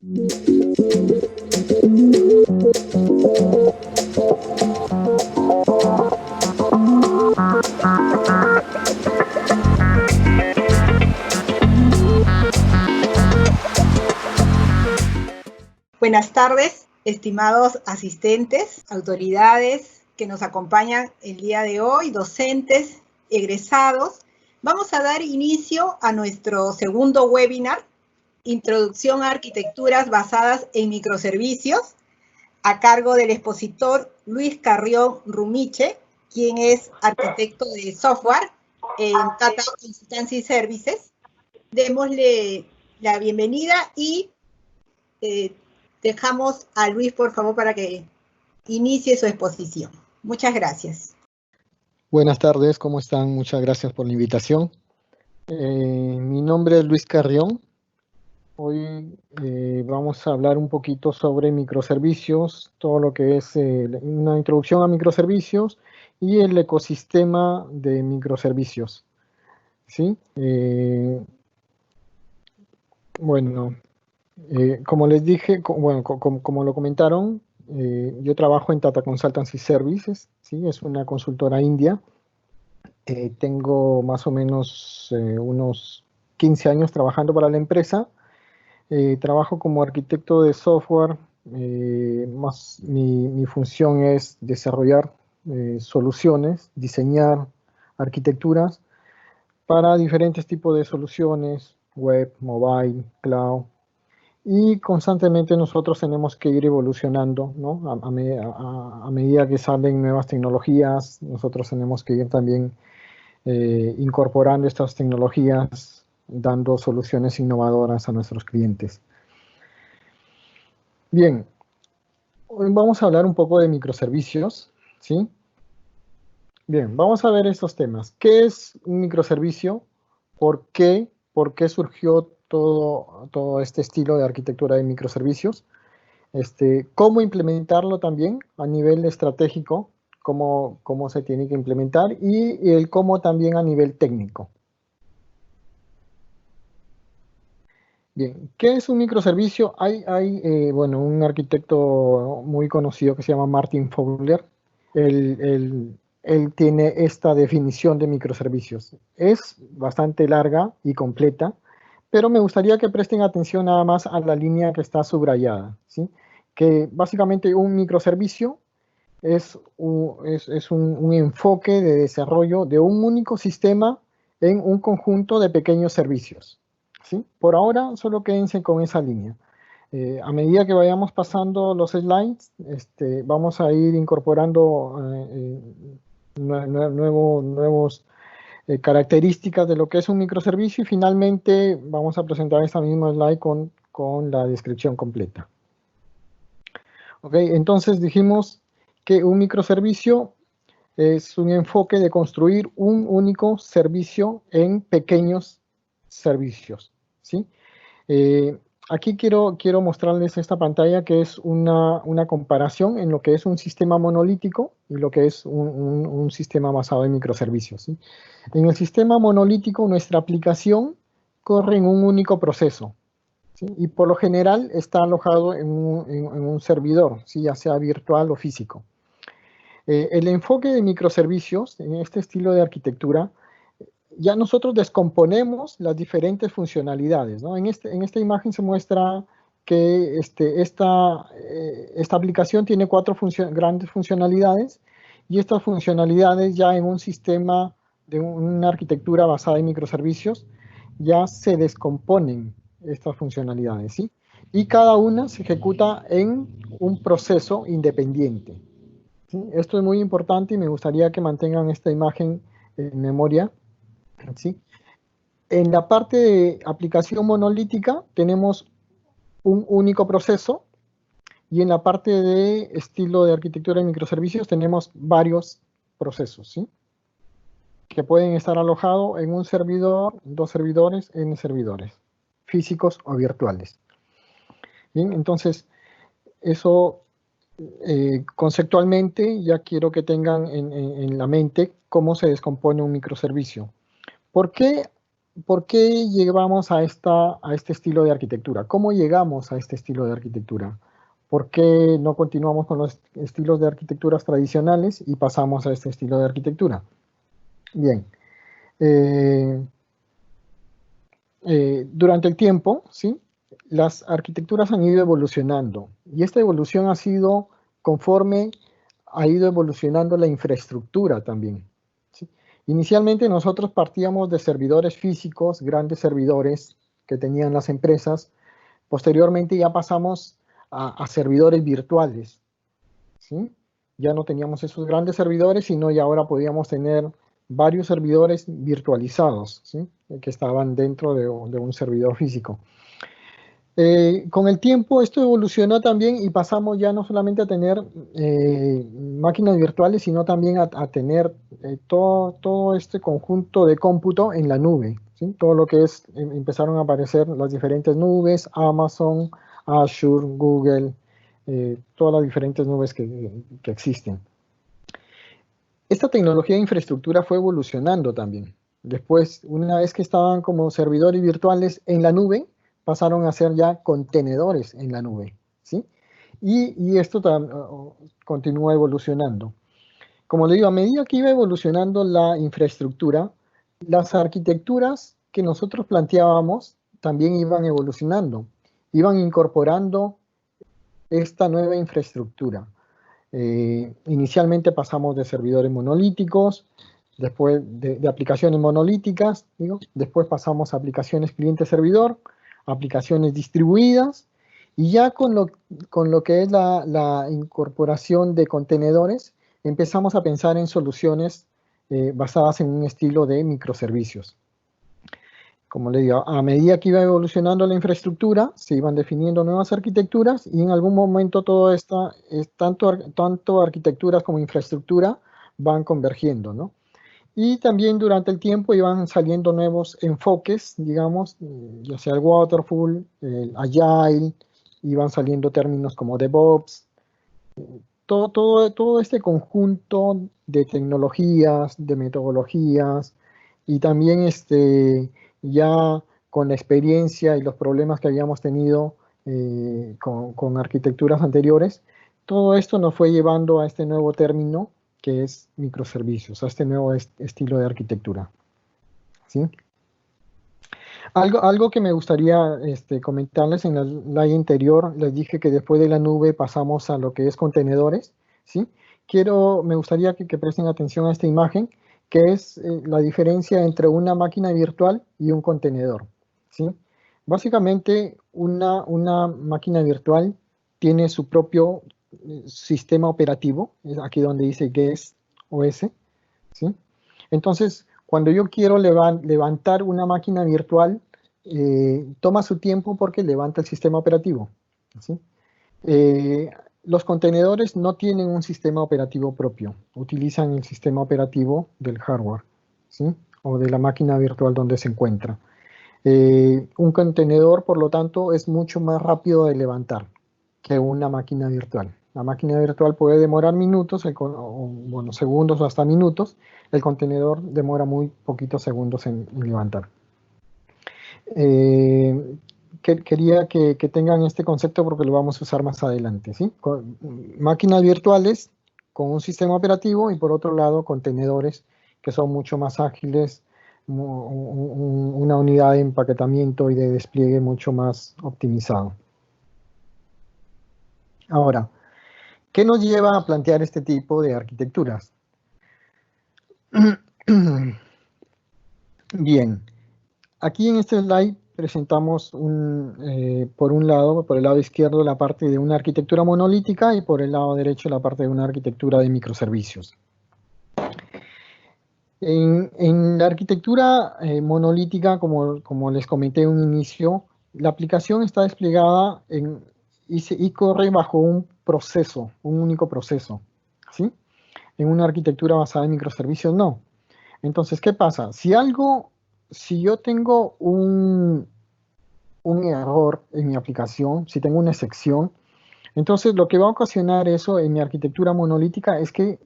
Buenas tardes, estimados asistentes, autoridades que nos acompañan el día de hoy, docentes, egresados. Vamos a dar inicio a nuestro segundo webinar, Introducción a Arquitecturas basadas en microservicios, a cargo del expositor Luis Carrión Rumiche, quien es arquitecto de software en Tata Consultancy Services. Démosle la bienvenida y dejamos a Luis, por favor, para que inicie su exposición. Muchas gracias. Buenas tardes, ¿cómo están? Muchas gracias por la invitación. Mi nombre es Luis Carrión. Hoy vamos a hablar un poquito sobre microservicios, todo lo que es una introducción a microservicios y el ecosistema de microservicios. ¿Sí? Como les dije, como lo comentaron, yo trabajo en Tata Consultancy Services, ¿sí? Es una consultora india. Tengo más o menos unos 15 años trabajando para la empresa. Trabajo como arquitecto de software. Mi función es desarrollar soluciones, diseñar arquitecturas para diferentes tipos de soluciones, web, mobile, cloud. Y constantemente nosotros tenemos que ir evolucionando, ¿no? A medida que salen nuevas tecnologías, nosotros tenemos que ir también incorporando estas tecnologías, dando soluciones innovadoras a nuestros clientes. Bien, hoy vamos a hablar un poco de microservicios, ¿sí? Bien, vamos a ver estos temas. ¿Qué es un microservicio? ¿Por qué surgió todo este estilo de arquitectura de microservicios? ¿Cómo implementarlo también a nivel estratégico? Cómo se tiene que implementar y el cómo también a nivel técnico. Bien, ¿qué es un microservicio? Hay un arquitecto muy conocido que se llama Martin Fowler. Él tiene esta definición de microservicios. Es bastante larga y completa, pero me gustaría que presten atención nada más a la línea que está subrayada, ¿sí? Que básicamente un microservicio es un enfoque de desarrollo de un único sistema en un conjunto de pequeños servicios, ¿sí? Por ahora solo quédense con esa línea. A medida que vayamos pasando los slides, vamos a ir incorporando nuevos características de lo que es un microservicio y finalmente vamos a presentar esta misma slide con la descripción completa. Ok, entonces dijimos que un microservicio es un enfoque de construir un único servicio en pequeños servicios, ¿sí? Aquí quiero mostrarles esta pantalla que es una comparación en lo que es un sistema monolítico y lo que es un sistema basado en microservicios, ¿sí? En el sistema monolítico nuestra aplicación corre en un único proceso, ¿sí? Y por lo general está alojado en un servidor, ¿sí? Ya sea virtual o físico. El enfoque de microservicios en este estilo de arquitectura, ya nosotros descomponemos las diferentes funcionalidades, ¿no? En esta imagen se muestra que esta aplicación tiene 4 grandes funcionalidades y estas funcionalidades ya en un sistema de una arquitectura basada en microservicios ya se descomponen estas funcionalidades, ¿sí? Y cada una se ejecuta en un proceso independiente, ¿sí? Esto es muy importante y me gustaría que mantengan esta imagen en memoria, ¿sí? En la parte de aplicación monolítica tenemos un único proceso y en la parte de estilo de arquitectura de microservicios tenemos varios procesos, ¿sí? Que pueden estar alojados en un servidor, 2 servidores, n servidores, físicos o virtuales. Bien, entonces eso conceptualmente ya quiero que tengan en la mente cómo se descompone un microservicio. ¿Por qué ¿por qué llegamos a este estilo de arquitectura? ¿Cómo llegamos a este estilo de arquitectura? ¿Por qué no continuamos con los estilos de arquitecturas tradicionales y pasamos a este estilo de arquitectura? Bien, durante el tiempo, ¿sí? Las arquitecturas han ido evolucionando y esta evolución ha sido conforme ha ido evolucionando la infraestructura también, ¿sí? Inicialmente nosotros partíamos de servidores físicos, grandes servidores que tenían las empresas. Posteriormente ya pasamos a servidores virtuales, ¿sí? Ya no teníamos esos grandes servidores, sino ya ahora podíamos tener varios servidores virtualizados, ¿sí? Que estaban dentro de un servidor físico. Con el tiempo esto evolucionó también y pasamos ya no solamente a tener máquinas virtuales, sino también a tener todo este conjunto de cómputo en la nube, ¿sí? Todo lo que es, empezaron a aparecer las diferentes nubes, Amazon, Azure, Google, todas las diferentes nubes que existen. Esta tecnología de infraestructura fue evolucionando también. Después, una vez que estaban como servidores virtuales en la nube, pasaron a ser ya contenedores en la nube, ¿sí? Y esto continúa evolucionando. Como le digo, a medida que iba evolucionando la infraestructura, las arquitecturas que nosotros planteábamos también iban evolucionando, iban incorporando esta nueva infraestructura. Inicialmente pasamos de servidores monolíticos, después de aplicaciones monolíticas, digo, después pasamos a aplicaciones cliente-servidor, aplicaciones distribuidas, y ya con lo que es la incorporación de contenedores, empezamos a pensar en soluciones basadas en un estilo de microservicios. Como le digo, a medida que iba evolucionando la infraestructura, se iban definiendo nuevas arquitecturas y en algún momento todo esto, tanto arquitecturas como infraestructura, van convergiendo, ¿no? Y también durante el tiempo iban saliendo nuevos enfoques, digamos, ya sea el Waterfall, el Agile, iban saliendo términos como DevOps, todo este conjunto de tecnologías, de metodologías, y también ya con la experiencia y los problemas que habíamos tenido con arquitecturas anteriores, todo esto nos fue llevando a este nuevo término que es microservicios, a este nuevo estilo de arquitectura, ¿sí? Algo que me gustaría comentarles en la slide anterior, les dije que después de la nube pasamos a lo que es contenedores, ¿sí? Me gustaría que presten atención a esta imagen, que es la diferencia entre una máquina virtual y un contenedor, ¿sí? Básicamente, una máquina virtual tiene su propio sistema operativo, es aquí donde dice guest OS, ¿sí? Entonces, cuando yo quiero levantar una máquina virtual, toma su tiempo porque levanta el sistema operativo, ¿sí? Los contenedores no tienen un sistema operativo propio, utilizan el sistema operativo del hardware, ¿sí? O de la máquina virtual donde se encuentra. Un contenedor, por lo tanto, es mucho más rápido de levantar que una máquina virtual. La máquina virtual puede demorar minutos, bueno, segundos o hasta minutos. El contenedor demora muy poquitos segundos en levantar. Quería que tengan este concepto porque lo vamos a usar más adelante, ¿sí? Máquinas virtuales con un sistema operativo y por otro lado contenedores que son mucho más ágiles, una unidad de empaquetamiento y de despliegue mucho más optimizado. Ahora, ¿qué nos lleva a plantear este tipo de arquitecturas? Bien, aquí en este slide presentamos por un lado, por el lado izquierdo, la parte de una arquitectura monolítica y por el lado derecho la parte de una arquitectura de microservicios. En la arquitectura monolítica, como les comenté en un inicio, la aplicación está desplegada y corre bajo un proceso, un único proceso, ¿sí? En una arquitectura basada en microservicios, no. Entonces, ¿qué pasa? Si yo tengo un error en mi aplicación, si tengo una excepción, entonces lo que va a ocasionar eso en mi arquitectura monolítica es que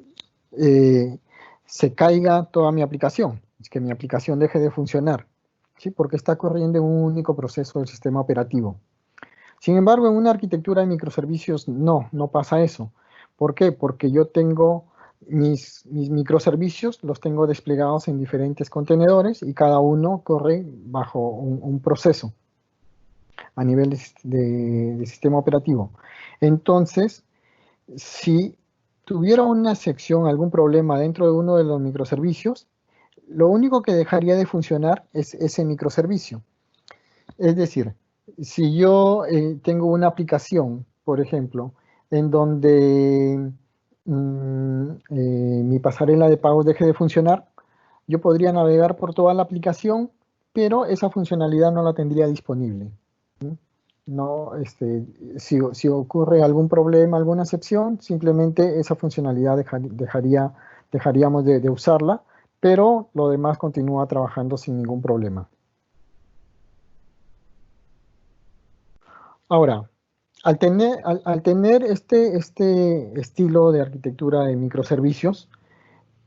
se caiga toda mi aplicación, es que mi aplicación deje de funcionar, ¿sí? Porque está corriendo en un único proceso del sistema operativo. Sin embargo, en una arquitectura de microservicios no pasa eso. ¿Por qué? Porque yo tengo mis microservicios, los tengo desplegados en diferentes contenedores y cada uno corre bajo un proceso a nivel de sistema operativo. Entonces, si tuviera una sección, algún problema dentro de uno de los microservicios, lo único que dejaría de funcionar es ese microservicio. Es decir, si yo tengo una aplicación, por ejemplo, en donde mi pasarela de pagos deje de funcionar, yo podría navegar por toda la aplicación, pero esa funcionalidad no la tendría disponible. No, si ocurre algún problema, alguna excepción, simplemente esa funcionalidad dejaríamos de usarla, pero lo demás continúa trabajando sin ningún problema. Ahora, al tener este estilo de arquitectura de microservicios,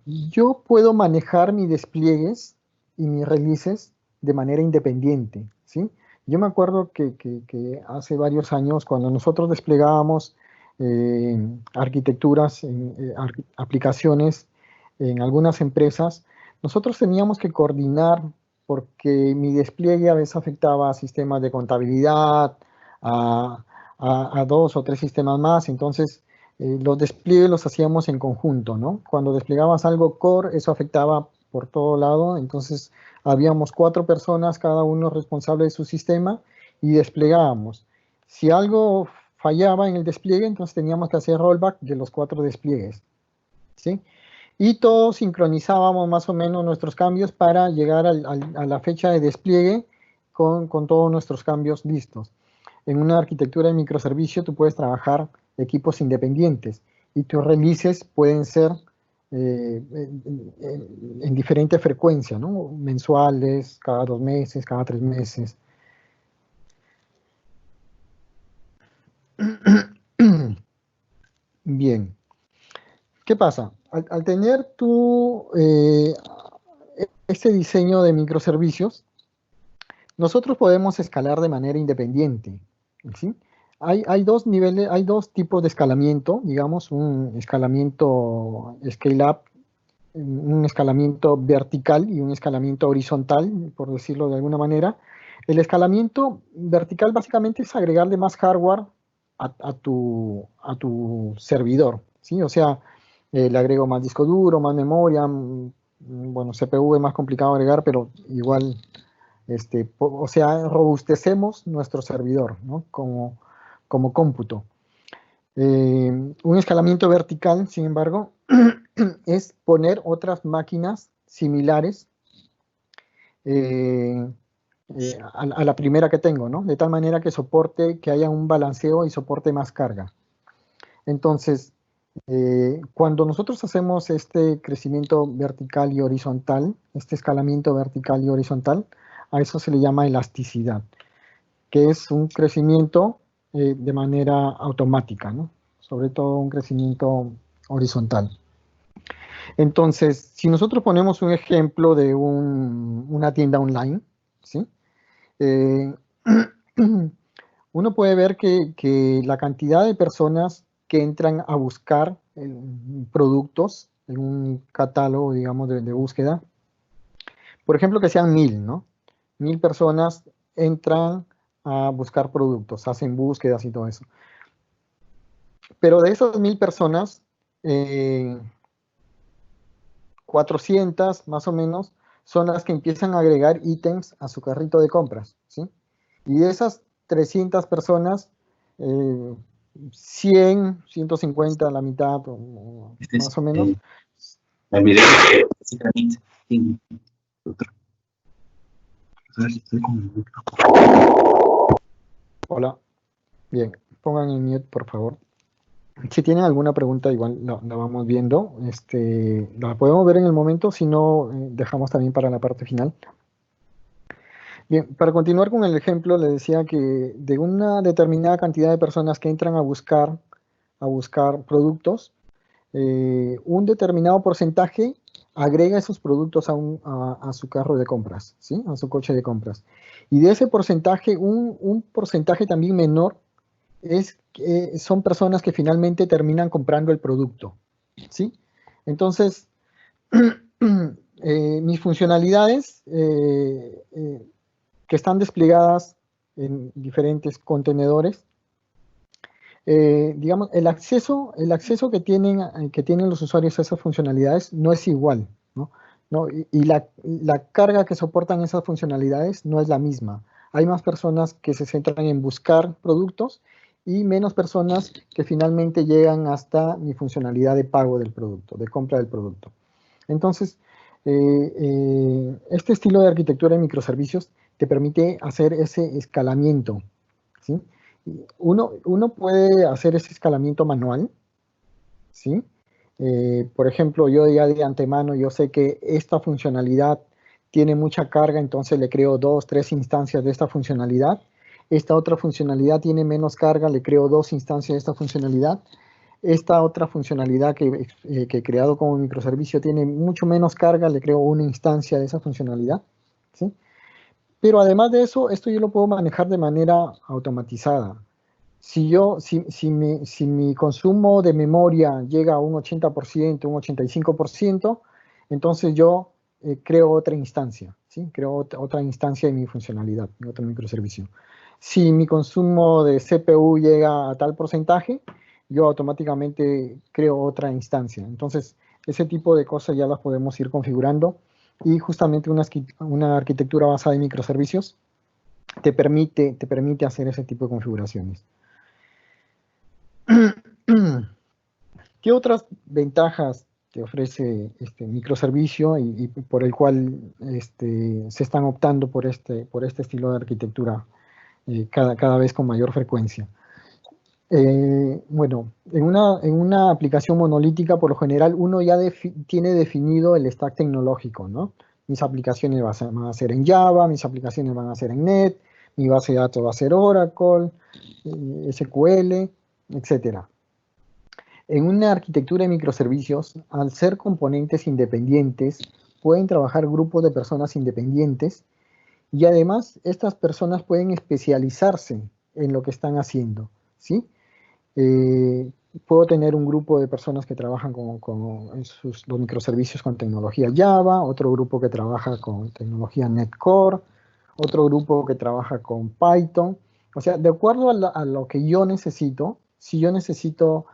yo puedo manejar mis despliegues y mis releases de manera independiente, ¿sí? Yo me acuerdo que hace varios años, cuando nosotros desplegábamos arquitecturas, aplicaciones en algunas empresas, nosotros teníamos que coordinar porque mi despliegue a veces afectaba a sistemas de contabilidad, a dos o tres sistemas más, entonces los despliegues los hacíamos en conjunto, ¿no? Cuando desplegabas algo core, eso afectaba por todo lado, entonces habíamos 4 personas, cada uno responsable de su sistema, y desplegábamos. Si algo fallaba en el despliegue, entonces teníamos que hacer rollback de los 4 despliegues, ¿sí? Y todos sincronizábamos más o menos nuestros cambios para llegar a la fecha de despliegue con todos nuestros cambios listos. En una arquitectura de microservicio tú puedes trabajar equipos independientes y tus releases pueden ser en diferente frecuencia, ¿no? Mensuales, cada 2 meses, cada 3 meses. Bien. ¿Qué pasa? Al tener tú este diseño de microservicios, nosotros podemos escalar de manera independiente, ¿sí? Hay 2 niveles, hay 2 tipos de escalamiento, digamos, un escalamiento scale-up, un escalamiento vertical y un escalamiento horizontal, por decirlo de alguna manera. El escalamiento vertical básicamente es agregarle más hardware a tu servidor, ¿sí? O sea, le agrego más disco duro, más memoria, bueno, CPU es más complicado agregar, pero igual, o sea, robustecemos nuestro servidor, ¿no? Como cómputo. Un escalamiento vertical, sin embargo, es poner otras máquinas similares a la primera que tengo, ¿no? De tal manera que soporte, que haya un balanceo y soporte más carga. Entonces, cuando nosotros hacemos este crecimiento vertical y horizontal, este escalamiento vertical y horizontal, a eso se le llama elasticidad, que es un crecimiento de manera automática, ¿no? Sobre todo un crecimiento horizontal. Entonces, si nosotros ponemos un ejemplo de una tienda online, ¿sí? Uno puede ver que la cantidad de personas que entran a buscar productos en un catálogo, digamos, de búsqueda, por ejemplo, que sean 1000, ¿no? 1000 personas entran a buscar productos, hacen búsquedas y todo eso. Pero de esas 1000 personas, 400 más o menos son las que empiezan a agregar ítems a su carrito de compras, ¿sí? Y de esas 300 personas, 100, 150, la mitad, más o menos. Hola, bien, pongan en mute, por favor. Si tienen alguna pregunta, igual la vamos viendo. La podemos ver en el momento, si no, dejamos también para la parte final. Bien, para continuar con el ejemplo, les decía que de una determinada cantidad de personas que entran a buscar productos, un determinado porcentaje agrega esos productos a su carro de compras, ¿sí? A su coche de compras. Y de ese porcentaje, un porcentaje también menor son personas que finalmente terminan comprando el producto, ¿sí? Entonces, mis funcionalidades que están desplegadas en diferentes contenedores, digamos, el acceso que tienen los usuarios a esas funcionalidades no es igual, ¿no? Y la carga que soportan esas funcionalidades no es la misma. Hay más personas que se centran en buscar productos y menos personas que finalmente llegan hasta mi funcionalidad de pago del producto, de compra del producto. Entonces, este estilo de arquitectura de microservicios te permite hacer ese escalamiento, ¿sí? Uno puede hacer ese escalamiento manual, ¿sí? Por ejemplo, yo ya de antemano, yo sé que esta funcionalidad tiene mucha carga, entonces le creo 2, 3 instancias de esta funcionalidad. Esta otra funcionalidad tiene menos carga, le creo 2 instancias de esta funcionalidad. Esta otra funcionalidad que he creado como microservicio tiene mucho menos carga, le creo una instancia de esa funcionalidad, ¿sí? Pero además de eso, esto yo lo puedo manejar de manera automatizada. Si mi consumo de memoria llega a un 80%, un 85%, entonces yo creo otra instancia, ¿sí? Creo otra instancia de mi funcionalidad, de otro microservicio. Si mi consumo de CPU llega a tal porcentaje, yo automáticamente creo otra instancia. Entonces, ese tipo de cosas ya las podemos ir configurando y justamente una arquitectura basada en microservicios te permite hacer ese tipo de configuraciones. ¿Qué otras ventajas te ofrece este microservicio y por el cual se están optando por este estilo de arquitectura cada vez con mayor frecuencia? Bueno, en una aplicación monolítica, por lo general, uno ya tiene definido el stack tecnológico, ¿no? Mis aplicaciones van a ser en Java, mis aplicaciones van a ser en Net, mi base de datos va a ser Oracle, SQL, etcétera. En una arquitectura de microservicios, al ser componentes independientes, pueden trabajar grupos de personas independientes y además estas personas pueden especializarse en lo que están haciendo, ¿sí? Puedo tener un grupo de personas que trabajan con los microservicios con tecnología Java, otro grupo que trabaja con tecnología NetCore, otro grupo que trabaja con Python. O sea, de acuerdo a lo que yo necesito, si yo necesito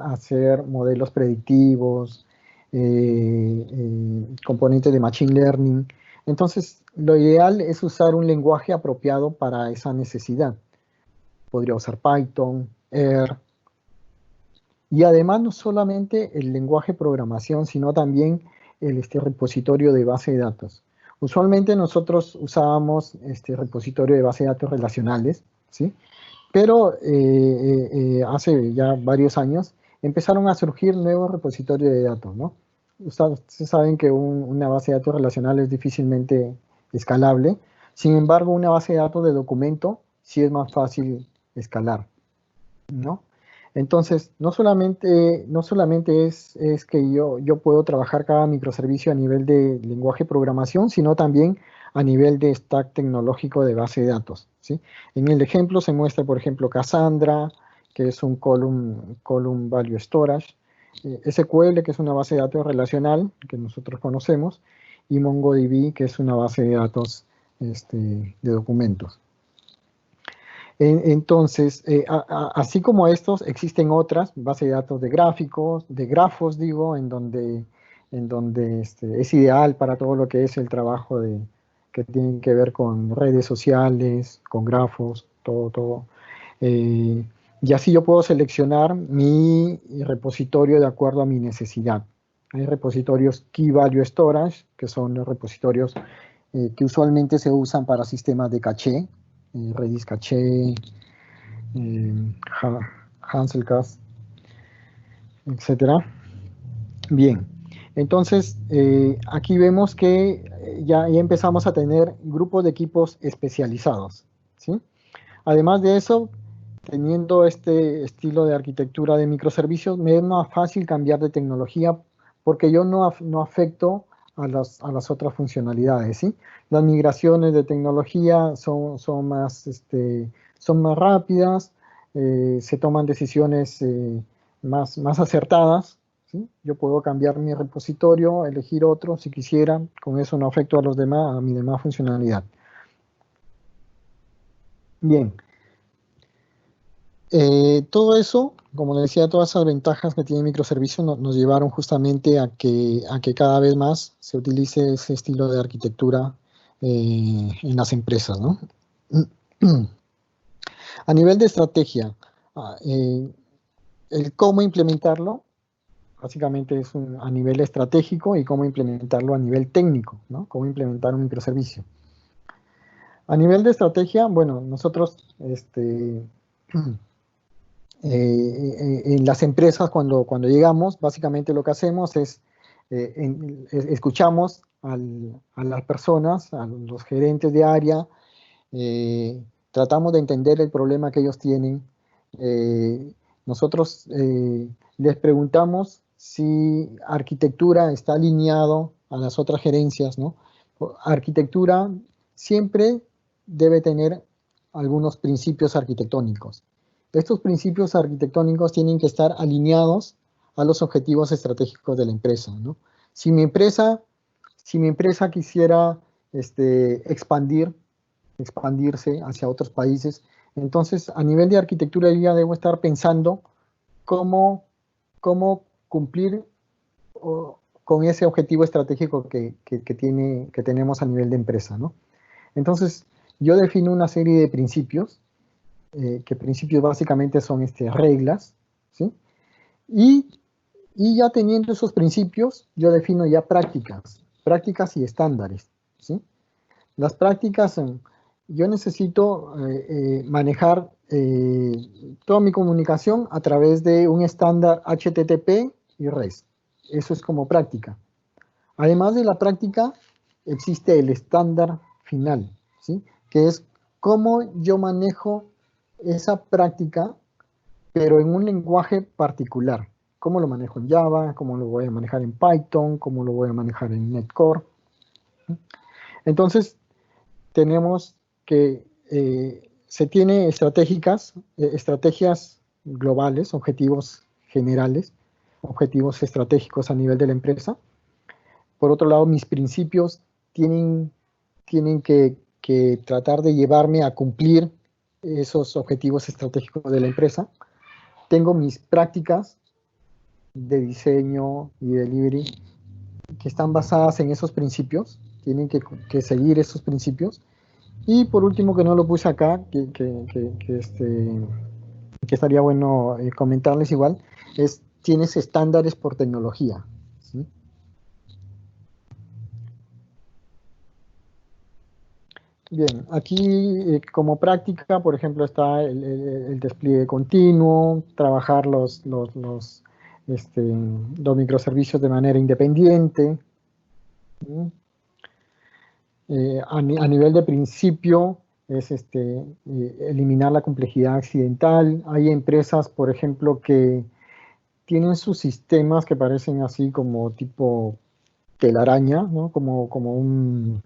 hacer modelos predictivos, componentes de Machine Learning, entonces lo ideal es usar un lenguaje apropiado para esa necesidad. Podría usar Python, R. Y además no solamente el lenguaje de programación, sino también este repositorio de base de datos. Usualmente nosotros usábamos este repositorio de base de datos relacionales, ¿sí? Pero hace ya varios años empezaron a surgir nuevos repositorios de datos, ¿no? Ustedes saben que una base de datos relacional es difícilmente escalable. Sin embargo, una base de datos de documento sí es más fácil escalar, ¿no? Entonces, no solamente es que yo puedo trabajar cada microservicio a nivel de lenguaje de programación, sino también a nivel de stack tecnológico de base de datos, ¿sí? En el ejemplo se muestra, por ejemplo, Cassandra, que es un column value storage, SQL, que es una base de datos relacional que nosotros conocemos, y MongoDB, que es una base de datos de documentos. Entonces, así como estos, existen otras bases de datos de grafos, digo, en donde es ideal para todo lo que es el trabajo que tiene que ver con redes sociales, con grafos, todo. Y así yo puedo seleccionar mi repositorio de acuerdo a mi necesidad. Hay repositorios Key Value Storage, que son los repositorios que usualmente se usan para sistemas de caché, Redis Caché, Hazelcast, etcétera. Bien, entonces aquí vemos que ya empezamos a tener grupos de equipos especializados, ¿sí? Además de eso, teniendo este estilo de arquitectura de microservicios, me es más fácil cambiar de tecnología porque yo no afecto a las otras funcionalidades, ¿sí? Las migraciones de tecnología son más rápidas, se toman decisiones más acertadas, ¿sí? Yo puedo cambiar mi repositorio, elegir otro si quisiera, con eso no afecto a los demás, a mi demás funcionalidad. Bien. Todo eso, como le decía, todas esas ventajas que tiene microservicio nos llevaron justamente a que cada vez más se utilice ese estilo de arquitectura en las empresas, ¿no? A nivel de estrategia, el cómo implementarlo, básicamente es a nivel estratégico, y cómo implementarlo a nivel técnico, ¿no? Cómo implementar un microservicio. A nivel de estrategia, bueno, nosotros, en las empresas, cuando llegamos, básicamente lo que hacemos es escuchamos a las personas, a los gerentes de área, tratamos de entender el problema que ellos tienen. Nosotros les preguntamos si arquitectura está alineado a las otras gerencias, ¿no? Arquitectura siempre debe tener algunos principios arquitectónicos. Estos principios arquitectónicos tienen que estar alineados a los objetivos estratégicos de la empresa, ¿no? Si mi empresa quisiera expandirse hacia otros países, entonces a nivel de arquitectura yo ya debo estar pensando cómo cumplir con ese objetivo estratégico que tenemos a nivel de empresa, ¿no? Entonces yo defino una serie de principios, que principios básicamente son reglas, ¿sí? Y ya teniendo esos principios, yo defino ya prácticas y estándares, ¿sí? Las prácticas, yo necesito manejar toda mi comunicación a través de un estándar HTTP y REST. Eso es como práctica. Además de la práctica, existe el estándar final, ¿sí? Que es cómo yo manejo esa práctica, pero en un lenguaje particular. ¿Cómo lo manejo en Java? ¿Cómo lo voy a manejar en Python? ¿Cómo lo voy a manejar en NetCore? Entonces, tenemos que se tiene estrategias globales, objetivos generales, objetivos estratégicos a nivel de la empresa. Por otro lado, mis principios tienen que tratar de llevarme a cumplir esos objetivos estratégicos de la empresa. Tengo mis prácticas de diseño y delivery que están basadas en esos principios, tienen que seguir esos principios. Y por último, que no lo puse acá, que estaría bueno comentarles igual, tienes estándares por tecnología, ¿sí? Bien, aquí como práctica, por ejemplo, está el despliegue continuo, trabajar los microservicios de manera independiente. A nivel de principio, es eliminar la complejidad accidental. Hay empresas, por ejemplo, que tienen sus sistemas que parecen así como tipo telaraña, ¿no? Como un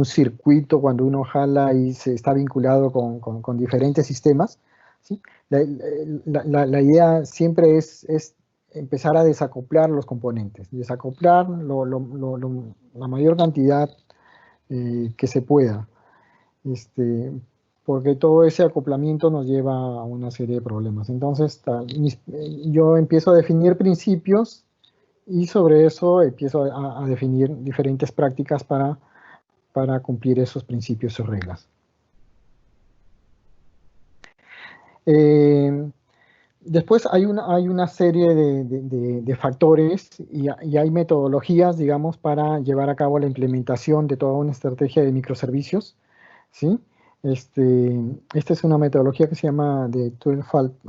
circuito cuando uno jala y se está vinculado con diferentes sistemas, ¿sí? La idea siempre es empezar a desacoplar los componentes, desacoplar la mayor cantidad que se pueda, porque todo ese acoplamiento nos lleva a una serie de problemas. Entonces, yo empiezo a definir principios y sobre eso empiezo a definir diferentes prácticas para cumplir esos principios o reglas. Después hay una serie de factores y hay metodologías, digamos, para llevar a cabo la implementación de toda una estrategia de microservicios, ¿sí? Esta es una metodología que se llama de 12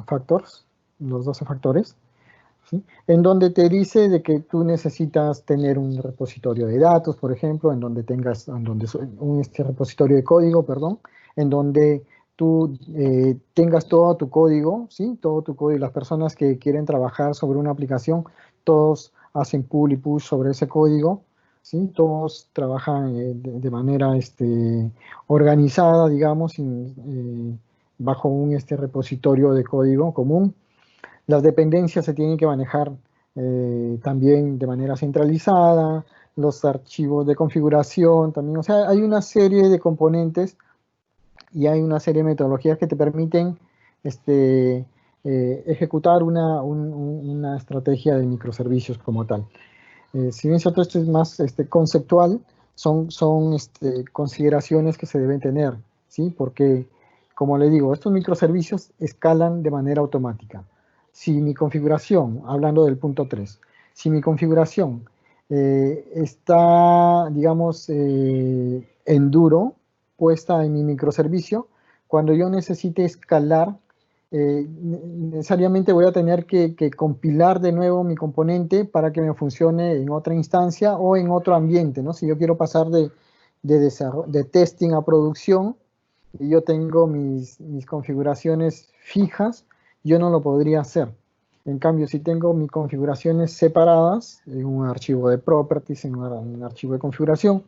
factors, los 12 factores, ¿sí? En donde te dice de que tú necesitas tener un repositorio de datos, por ejemplo, en donde tengas un repositorio de código, perdón, en donde tú tengas todo tu código, ¿sí? Todo tu código, las personas que quieren trabajar sobre una aplicación, todos hacen pull y push sobre ese código, ¿sí? Todos trabajan de manera organizada, digamos, bajo un repositorio de código común. Las dependencias se tienen que manejar también de manera centralizada, los archivos de configuración también, o sea, hay una serie de componentes y hay una serie de metodologías que te permiten ejecutar una estrategia de microservicios como tal. Si bien cierto, esto es más conceptual, son consideraciones que se deben tener, ¿sí? Porque, como le digo, estos microservicios escalan de manera automática. Si mi configuración, hablando del punto 3, si mi configuración está, digamos, en duro, puesta en mi microservicio, cuando yo necesite escalar, necesariamente voy a tener que compilar de nuevo mi componente para que me funcione en otra instancia o en otro ambiente, ¿no? Si yo quiero pasar de testing a producción y yo tengo mis configuraciones fijas, yo no lo podría hacer. En cambio, si tengo mis configuraciones separadas, en un archivo de properties, en un archivo de configuración,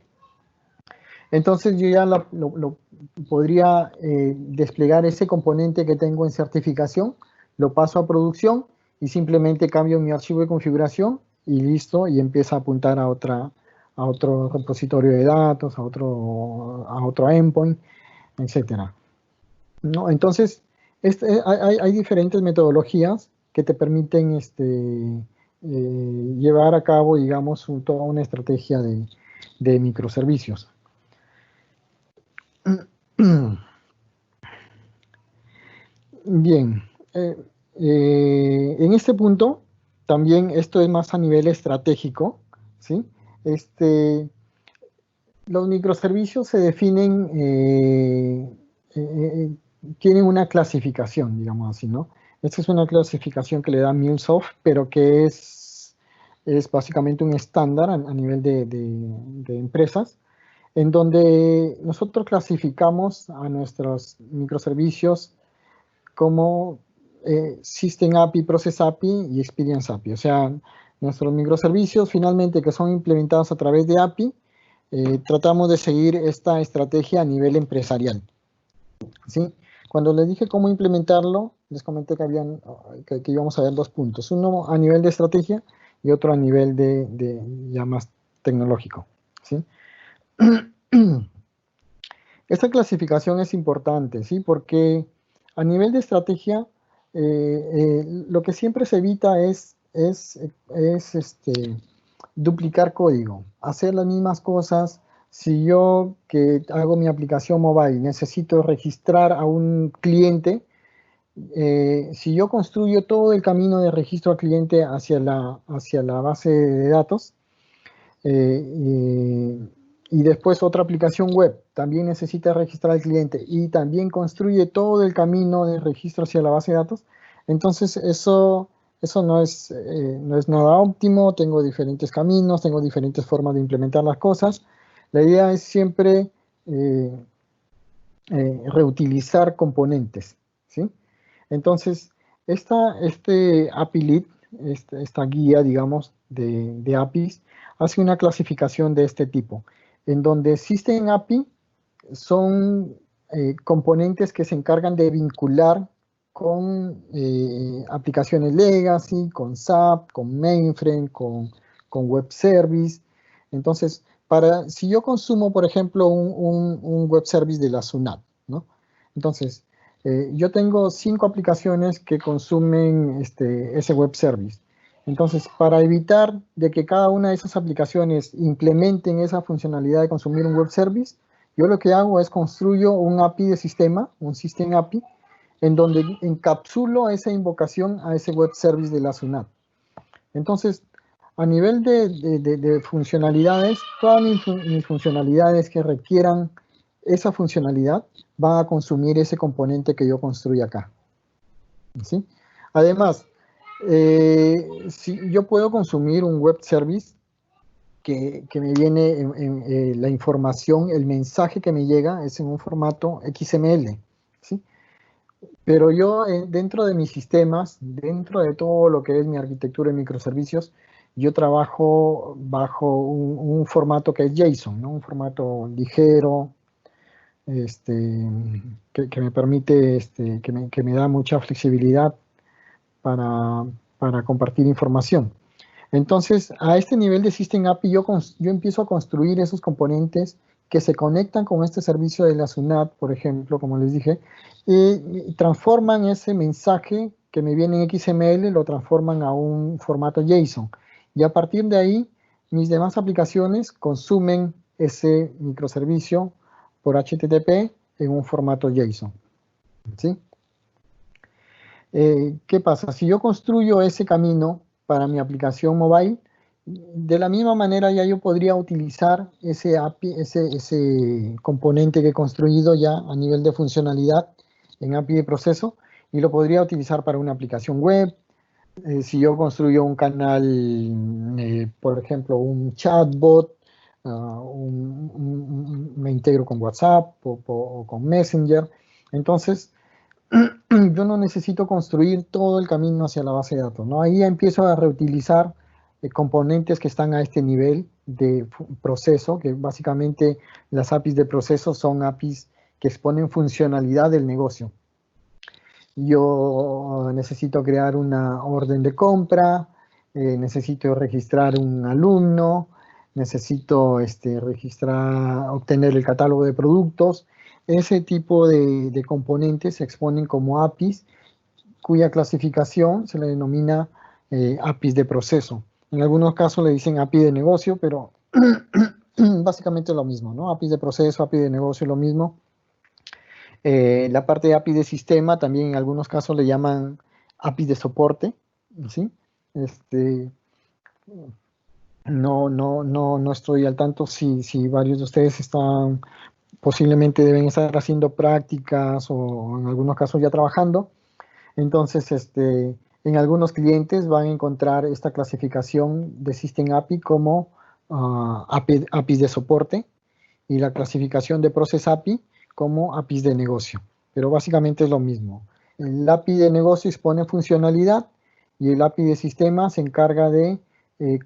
entonces yo ya podría desplegar ese componente que tengo en certificación, lo paso a producción y simplemente cambio mi archivo de configuración y listo, y empieza a apuntar a otro repositorio de datos, a otro endpoint, etc. ¿No? Entonces, hay diferentes metodologías que te permiten llevar a cabo, digamos, toda una estrategia de microservicios. Bien, en este punto, también esto es más a nivel estratégico, ¿sí? Los microservicios se definen, tienen una clasificación, digamos así, ¿no? Esta es una clasificación que le da MuleSoft, pero que es básicamente un estándar a nivel de empresas, en donde nosotros clasificamos a nuestros microservicios como System API, Process API y Experience API. O sea, nuestros microservicios finalmente que son implementados a través de API, tratamos de seguir esta estrategia a nivel empresarial, ¿sí? Cuando les dije cómo implementarlo, les comenté que íbamos a ver dos puntos. Uno a nivel de estrategia y otro a nivel ya más tecnológico, ¿sí? Esta clasificación es importante, ¿sí? Porque a nivel de estrategia, lo que siempre se evita es duplicar código, hacer las mismas cosas. Si yo que hago mi aplicación mobile necesito registrar a un cliente, si yo construyo todo el camino de registro al cliente hacia la base de datos, y después otra aplicación web también necesita registrar al cliente y también construye todo el camino de registro hacia la base de datos, entonces eso no es nada óptimo. Tengo diferentes caminos, tengo diferentes formas de implementar las cosas. La idea es siempre reutilizar componentes, ¿sí? Entonces, API Lead, esta guía, digamos, de APIs, hace una clasificación de este tipo, en donde System API son componentes que se encargan de vincular con aplicaciones legacy, con SAP, con mainframe, con web service. Entonces, si yo consumo, por ejemplo, un web service de la SUNAT, ¿no? Entonces, yo tengo 5 aplicaciones que consumen ese web service. Entonces, para evitar de que cada una de esas aplicaciones implementen esa funcionalidad de consumir un web service, yo lo que hago es construyo un API de sistema, un System API, en donde encapsulo esa invocación a ese web service de la SUNAT. Entonces, a nivel de funcionalidades, todas mis funcionalidades que requieran esa funcionalidad van a consumir ese componente que yo construyo acá, ¿sí? Además, si yo puedo consumir un web service que me viene en la información, el mensaje que me llega es en un formato XML, ¿sí? Pero yo dentro de mis sistemas, dentro de todo lo que es mi arquitectura de microservicios, yo trabajo bajo un formato que es JSON, ¿no? Un formato ligero, que me permite, que me da mucha flexibilidad para, para compartir información. Entonces, a este nivel de System API yo empiezo a construir esos componentes que se conectan con este servicio de la SUNAT, por ejemplo, como les dije, y transforman ese mensaje que me viene en XML, lo transforman a un formato JSON. Y a partir de ahí, mis demás aplicaciones consumen ese microservicio por HTTP en un formato JSON. ¿Sí? ¿Qué pasa? Si yo construyo ese camino para mi aplicación mobile, de la misma manera ya yo podría utilizar ese API, ese componente que he construido ya a nivel de funcionalidad en API de proceso y lo podría utilizar para una aplicación web. Si yo construyo un canal, por ejemplo, un chatbot, me integro con WhatsApp o con Messenger, entonces yo no necesito construir todo el camino hacia la base de datos, ¿no? Ahí empiezo a reutilizar componentes que están a este nivel de proceso, que básicamente las APIs de proceso son APIs que exponen funcionalidad del negocio. Yo necesito crear una orden de compra, necesito registrar un alumno, necesito obtener el catálogo de productos. Ese tipo de componentes se exponen como APIs, cuya clasificación se le denomina APIs de proceso. En algunos casos le dicen API de negocio, pero básicamente es lo mismo, ¿no? APIs de proceso, API de negocio, lo mismo. La parte de API de sistema también en algunos casos le llaman API de soporte, ¿sí? No estoy al tanto si varios de ustedes están, posiblemente deben estar haciendo prácticas o en algunos casos ya trabajando. Entonces, en algunos clientes van a encontrar esta clasificación de System API como APIs de soporte y la clasificación de Process API como APIs de negocio, pero básicamente es lo mismo. El API de negocio expone funcionalidad y el API de sistema se encarga de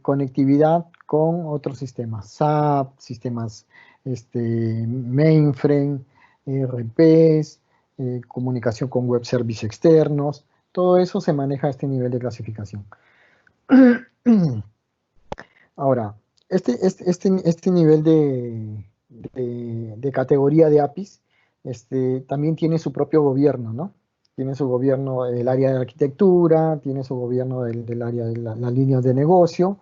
conectividad con otros sistemas, SAP, sistemas mainframe, RPs, comunicación con web service externos, todo eso se maneja a este nivel de clasificación. Ahora, este nivel de categoría de APIs también tiene su propio gobierno, ¿no? Tiene su gobierno del área de arquitectura, tiene su gobierno del área de las líneas de negocio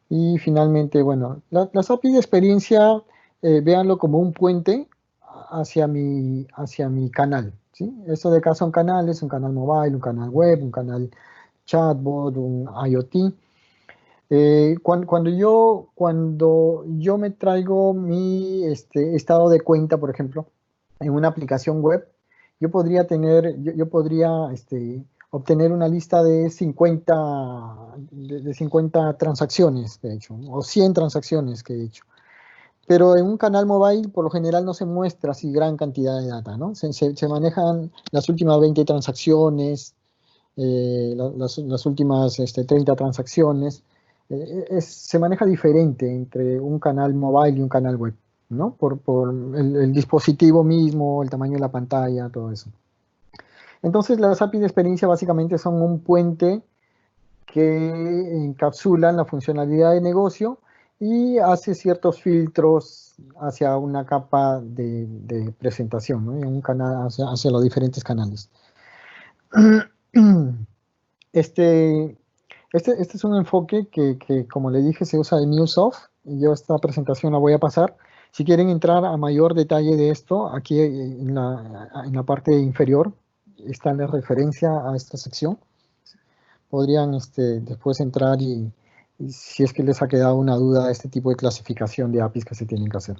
y finalmente, bueno, las APIs de experiencia, véanlo como un puente hacia mi canal, ¿sí? Esto de acá son canales, un canal mobile, un canal web, un canal chatbot, un IoT. Cuando yo me traigo mi estado de cuenta, por ejemplo, en una aplicación web, yo podría obtener una lista de 50 transacciones que he hecho, o 100 transacciones que he hecho. Pero en un canal mobile, por lo general, no se muestra así gran cantidad de data, ¿no? Se manejan las últimas 20 transacciones, las últimas 30 transacciones. Se maneja diferente entre un canal mobile y un canal web, ¿no? Por el dispositivo mismo, el tamaño de la pantalla, todo eso. Entonces, las APIs de experiencia básicamente son un puente que encapsulan la funcionalidad de negocio y hace ciertos filtros hacia una capa de presentación, ¿no? En un canal, hacia los diferentes canales. Este es un enfoque que, como le dije, se usa en MuleSoft. Yo esta presentación la voy a pasar. Si quieren entrar a mayor detalle de esto, aquí en la parte inferior está la referencia a esta sección. Podrían después entrar y si es que les ha quedado una duda de este tipo de clasificación de APIs que se tienen que hacer.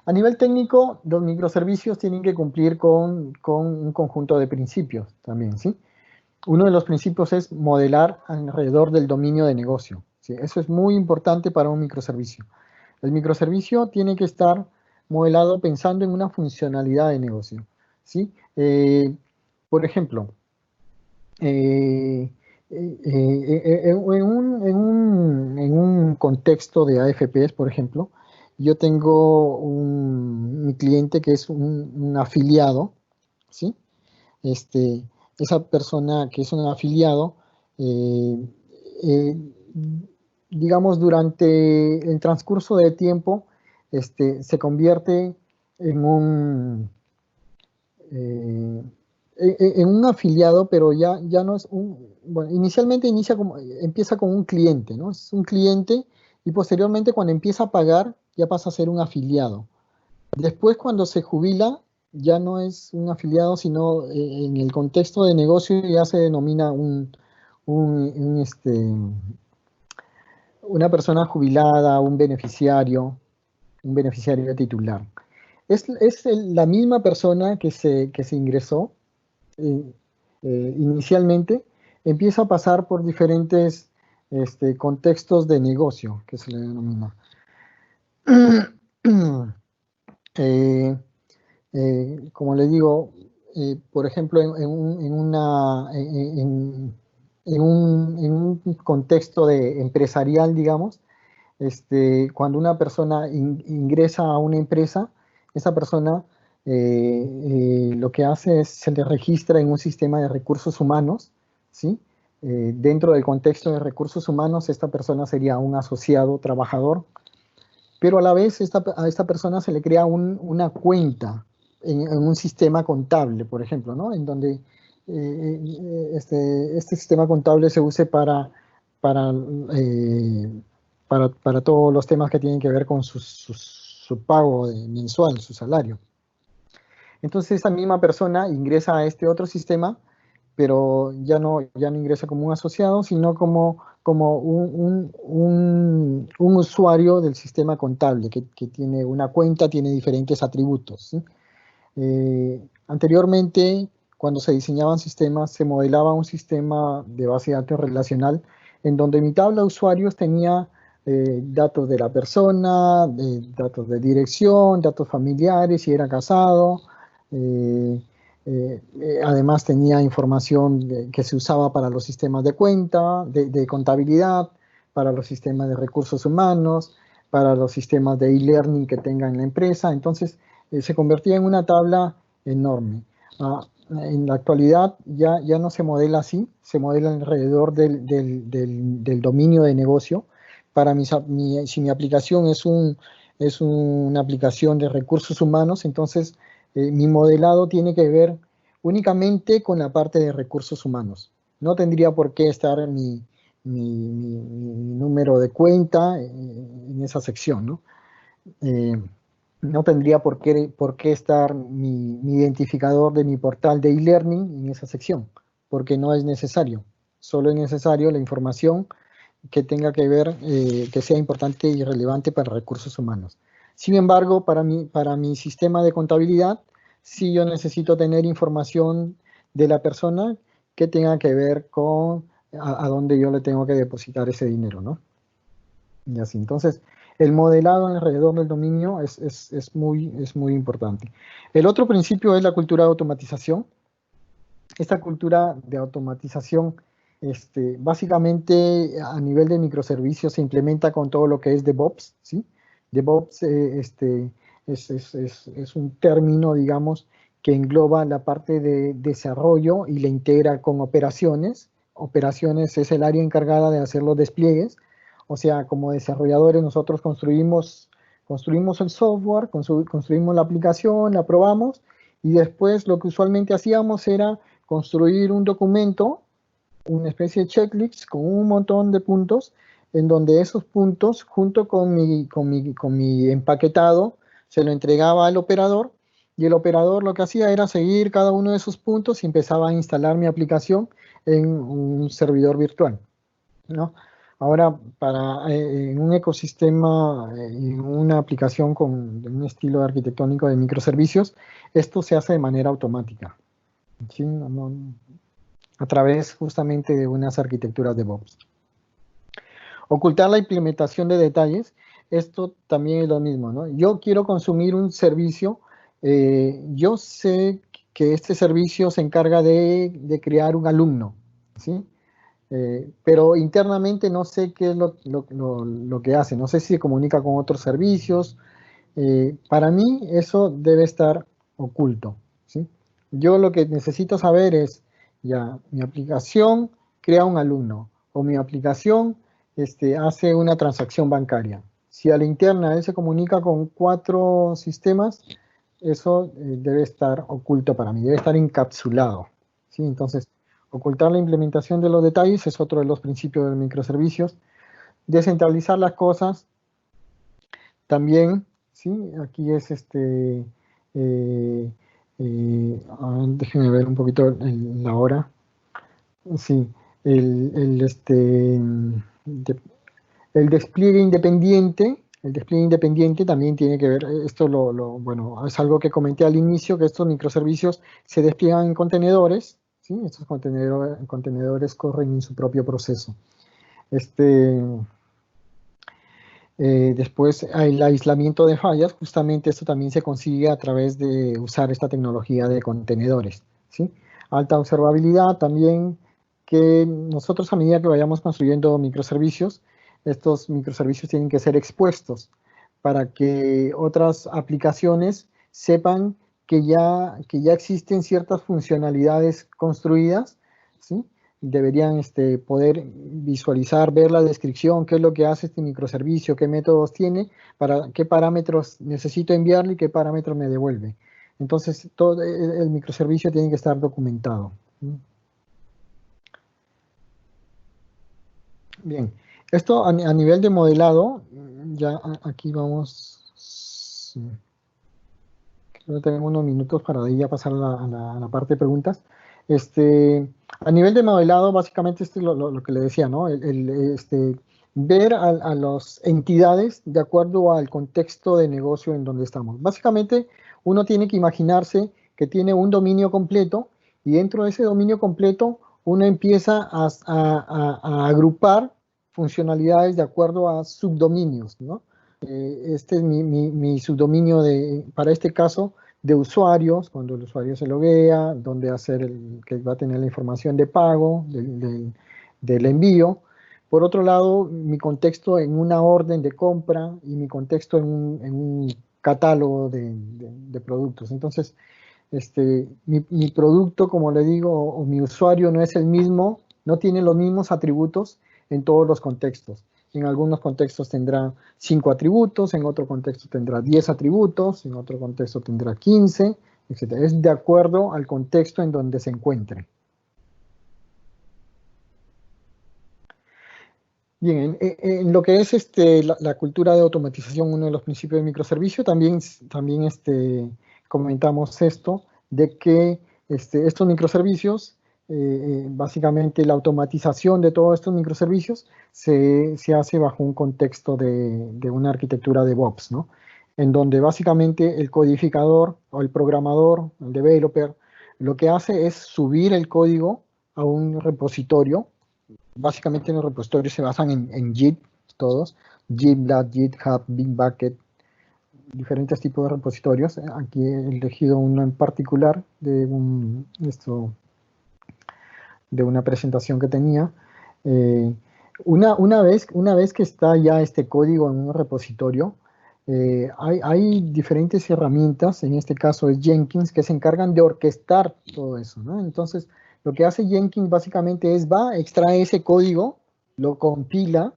A nivel técnico, los microservicios tienen que cumplir con un conjunto de principios también, ¿sí? Uno de los principios es modelar alrededor del dominio de negocio, ¿sí? Eso es muy importante para un microservicio. El microservicio tiene que estar modelado pensando en una funcionalidad de negocio, ¿sí? Por ejemplo, eh, en un contexto de AFPs, por ejemplo, yo tengo mi cliente que es un afiliado, ¿sí? Esa persona que es un afiliado, eh, eh, digamos, durante el transcurso del tiempo, se convierte en eh, en un afiliado, pero ya no es bueno, inicialmente empieza como un cliente, ¿no? Es un cliente y posteriormente cuando empieza a pagar ya pasa a ser un afiliado. Después cuando se jubila ya no es un afiliado, sino en el contexto de negocio ya se denomina un, un, este, una persona jubilada, un beneficiario titular. Es la misma persona que se ingresó eh, inicialmente, empieza a pasar por diferentes contextos de negocio, que se le denomina. Eh, Como le digo, por ejemplo, en un contexto empresarial, digamos, cuando una persona ingresa a una empresa, esa persona lo que hace es se le registra en un sistema de recursos humanos, ¿sí? Dentro del contexto de recursos humanos, esta persona sería un asociado trabajador, pero a la vez a esta persona se le crea una cuenta en un sistema contable, por ejemplo, ¿no? En donde este sistema contable se use para, eh, para todos los temas que tienen que ver con su pago mensual, su salario. Entonces esa misma persona ingresa a este otro sistema, pero ya no ingresa como un asociado, sino como un usuario del sistema contable que tiene una cuenta, tiene diferentes atributos, ¿sí? Anteriormente, cuando se diseñaban sistemas, se modelaba un sistema de base de datos relacional en donde mi tabla de usuarios tenía datos de la persona, datos de dirección, datos familiares, si era casado. eh, Además tenía información que se usaba para los sistemas de cuenta, de contabilidad, para los sistemas de recursos humanos, para los sistemas de e-learning que tenga en la empresa. Entonces, se convertía en una tabla enorme. En la actualidad ya no se modela así, se modela alrededor del dominio de negocio. Si mi aplicación es una aplicación de recursos humanos, entonces mi modelado tiene que ver únicamente con la parte de recursos humanos. No tendría por qué estar mi número de cuenta en esa sección, ¿no? No tendría por qué estar mi identificador de mi portal de e-learning en esa sección, porque no es necesario. Solo es necesario la información que tenga que ver, que sea importante y relevante para recursos humanos. Sin embargo, para mi sistema de contabilidad, sí yo necesito tener información de la persona que tenga que ver con a dónde yo le tengo que depositar ese dinero, ¿no? Y así, entonces, el modelado alrededor del dominio es muy importante. El otro principio es la cultura de automatización. Esta cultura de automatización, básicamente a nivel de microservicios se implementa con todo lo que es DevOps, ¿sí? DevOps es un término, digamos, que engloba la parte de desarrollo y la integra con operaciones. Operaciones es el área encargada de hacer los despliegues. O sea, como desarrolladores nosotros construimos el software, construimos la aplicación, la probamos y después lo que usualmente hacíamos era construir un documento, una especie de checklist con un montón de puntos, en donde esos puntos, junto con mi empaquetado, se lo entregaba al operador, y el operador lo que hacía era seguir cada uno de esos puntos y empezaba a instalar mi aplicación en un servidor virtual, ¿no? Ahora, en un ecosistema, en una aplicación con un estilo arquitectónico de microservicios, esto se hace de manera automática, ¿sí? A través justamente de unas arquitecturas DevOps. Ocultar la implementación de detalles, esto también es lo mismo, ¿no? Yo quiero consumir un servicio, yo sé que este servicio se encarga de crear un alumno, ¿sí? Pero internamente no sé qué es lo que hace, no sé si se comunica con otros servicios. Para mí eso debe estar oculto, ¿sí? Yo lo que necesito saber es, ya, mi aplicación crea un alumno o mi aplicación hace una transacción bancaria. Si a la interna él se comunica con 4 sistemas, eso debe estar oculto para mí, debe estar encapsulado, ¿sí? Entonces, ocultar la implementación de los detalles es otro de los principios de microservicios. Descentralizar las cosas también, ¿sí? Aquí es déjenme ver un poquito la hora. Sí, el despliegue independiente también tiene que ver, esto bueno, es algo que comenté al inicio, que estos microservicios se despliegan en contenedores, ¿sí? Estos contenedores corren en su propio proceso. Después, el aislamiento de fallas, justamente esto también se consigue a través de usar esta tecnología de contenedores, ¿sí? Alta observabilidad también, que nosotros a medida que vayamos construyendo microservicios, estos microservicios tienen que ser expuestos para que otras aplicaciones sepan que ya existen ciertas funcionalidades construidas, ¿sí? Deberían poder visualizar, ver la descripción, qué es lo que hace este microservicio, qué métodos tiene, para qué parámetros necesito enviarle y qué parámetros me devuelve. Entonces, todo el microservicio tiene que estar documentado. Bien, esto a nivel de modelado, ya aquí vamos, sí. Creo que tenemos unos minutos para de ahí ya pasar a la parte de preguntas. A nivel de modelado, básicamente esto es lo que le decía, ¿no? Ver a las entidades de acuerdo al contexto de negocio en donde estamos. Básicamente, uno tiene que imaginarse que tiene un dominio completo y dentro de ese dominio completo uno empieza a agrupar funcionalidades de acuerdo a subdominios, ¿no? Este es mi subdominio para este caso de usuarios, cuando el usuario se loguea, donde que va a tener la información de pago, del envío. Por otro lado, mi contexto en una orden de compra y mi contexto en un catálogo de productos. Entonces, mi producto, como le digo, o mi usuario no es el mismo, no tiene los mismos atributos en todos los contextos. En algunos contextos tendrá 5 atributos, en otro contexto tendrá 10 atributos, en otro contexto tendrá 15, etc. Es de acuerdo al contexto en donde se encuentre. Bien, en lo que es la cultura de automatización, uno de los principios de microservicio, también comentamos esto, de que estos microservicios, básicamente la automatización de todos estos microservicios se hace bajo un contexto de una arquitectura de DevOps, ¿no? En donde básicamente el codificador o el programador, el developer, lo que hace es subir el código a un repositorio. Básicamente los repositorios se basan en Git, todos, GitLab, GitHub, Bitbucket, diferentes tipos de repositorios. Aquí he elegido uno en particular de una presentación que tenía. Una vez que está ya este código en un repositorio, hay diferentes herramientas, en este caso es Jenkins, que se encargan de orquestar todo eso, ¿no? Entonces, lo que hace Jenkins básicamente es extrae ese código, lo compila.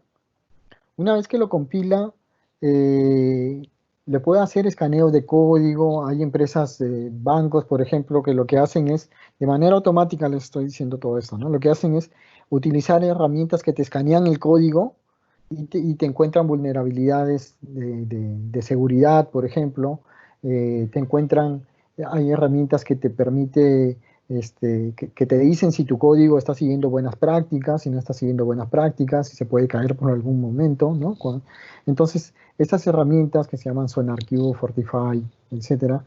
Una vez que lo compila, le puede hacer escaneo de código. Hay empresas, bancos, por ejemplo, que lo que hacen es, de manera automática les estoy diciendo todo esto, ¿no? Lo que hacen es utilizar herramientas que te escanean el código y te encuentran vulnerabilidades de seguridad, por ejemplo. Hay herramientas que te permite, que te dicen si tu código está siguiendo buenas prácticas, si no está siguiendo buenas prácticas, si se puede caer por algún momento, ¿no? Entonces, estas herramientas que se llaman SonarQube, Fortify, etcétera,